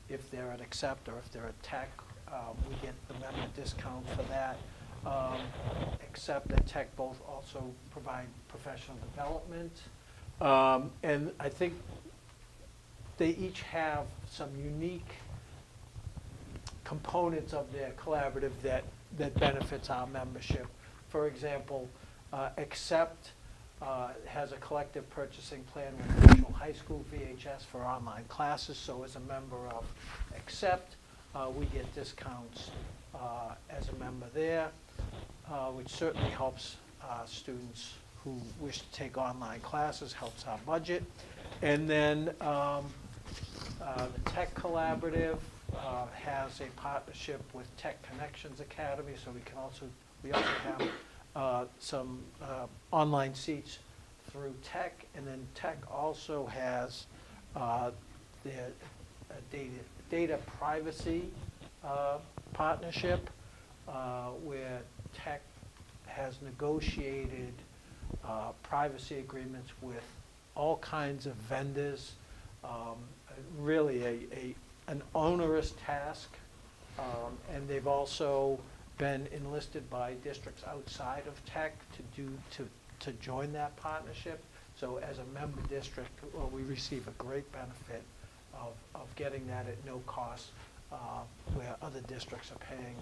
S2: if they're at Accept or if they're at Tech, we get the member discount for that. Accept and Tech both also provide professional development. And I think they each have some unique components of their collaborative that benefits our membership. For example, Accept has a collective purchasing plan with National High School VHS for online classes. So as a member of Accept, we get discounts as a member there, which certainly helps students who wish to take online classes, helps our budget. And then the Tech Collaborative has a partnership with Tech Connections Academy, so we also have some online seats through Tech, and then Tech also has their data privacy partnership, where Tech has negotiated privacy agreements with all kinds of vendors. Really an onerous task, and they've also been enlisted by districts outside of Tech to join that partnership. So as a member district, we receive a great benefit of getting that at no cost, where other districts are paying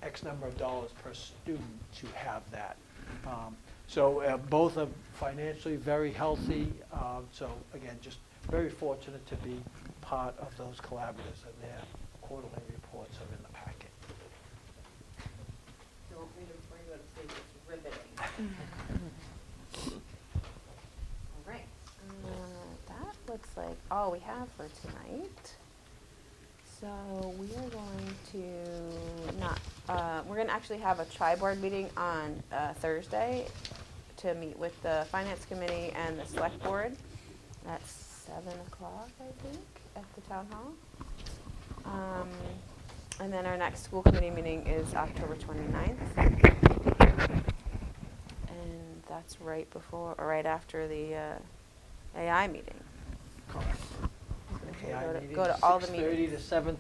S2: X number of dollars per student to have that. So both are financially very healthy. So again, just very fortunate to be part of those collaboratives, and their quarterly reports are in the packet.
S1: Don't read it before you go to sleep. It's riveting. All right. That looks like all we have for tonight. So we are going to we're going to actually have a tri-board meeting on Thursday to meet with the Finance Committee and the Select Board at 7 o'clock, I think, at the Town Hall. And then our next school committee meeting is October 29th. And that's right after the AI meeting. Go to all the meetings.
S2: 6:30 to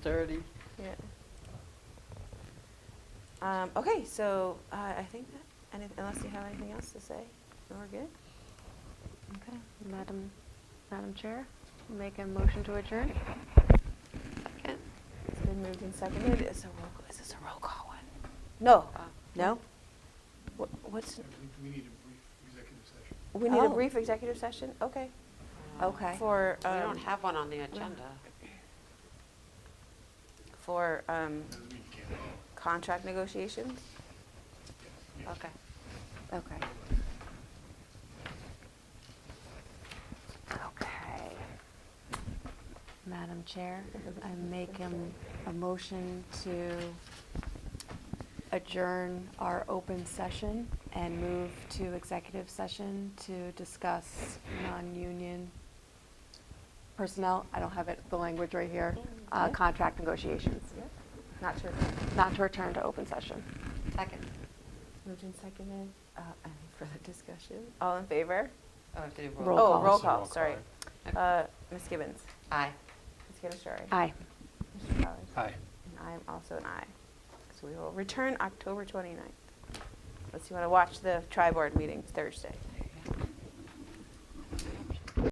S2: 7:30.
S1: Yeah. Okay, so I think that, unless you have anything else to say, we're good.
S9: Okay, Madam Chair, make a motion to adjourn.
S6: Second.
S1: It's been moved and seconded. Is this a roll call one? No. No? What's?
S13: We need a brief executive session.
S1: We need a brief executive session? Okay.
S9: Okay.
S1: For,
S6: We don't have one on the agenda.
S1: for contract negotiations?
S6: Okay.
S9: Okay. Okay. Madam Chair, I make a motion to adjourn our open session and move to executive session to discuss non-union Personnel, I don't have it, the language right here. Contract negotiations.
S1: Not to
S9: Not to return to open session.
S4: Second.
S1: moved and seconded. Any further discussion? All in favor?
S4: Oh, I have to do
S9: Roll
S1: Oh,
S9: call.
S1: roll
S10: Roll
S1: call,
S10: call,
S1: sorry. Ms. Gibbons?
S4: Aye.
S1: Ms. Gillisari?
S9: Aye.
S1: Mr. Powers?
S2: Aye.
S1: And I am also an aye. So we will return October 29th. Unless you want to watch the tri-board meeting Thursday.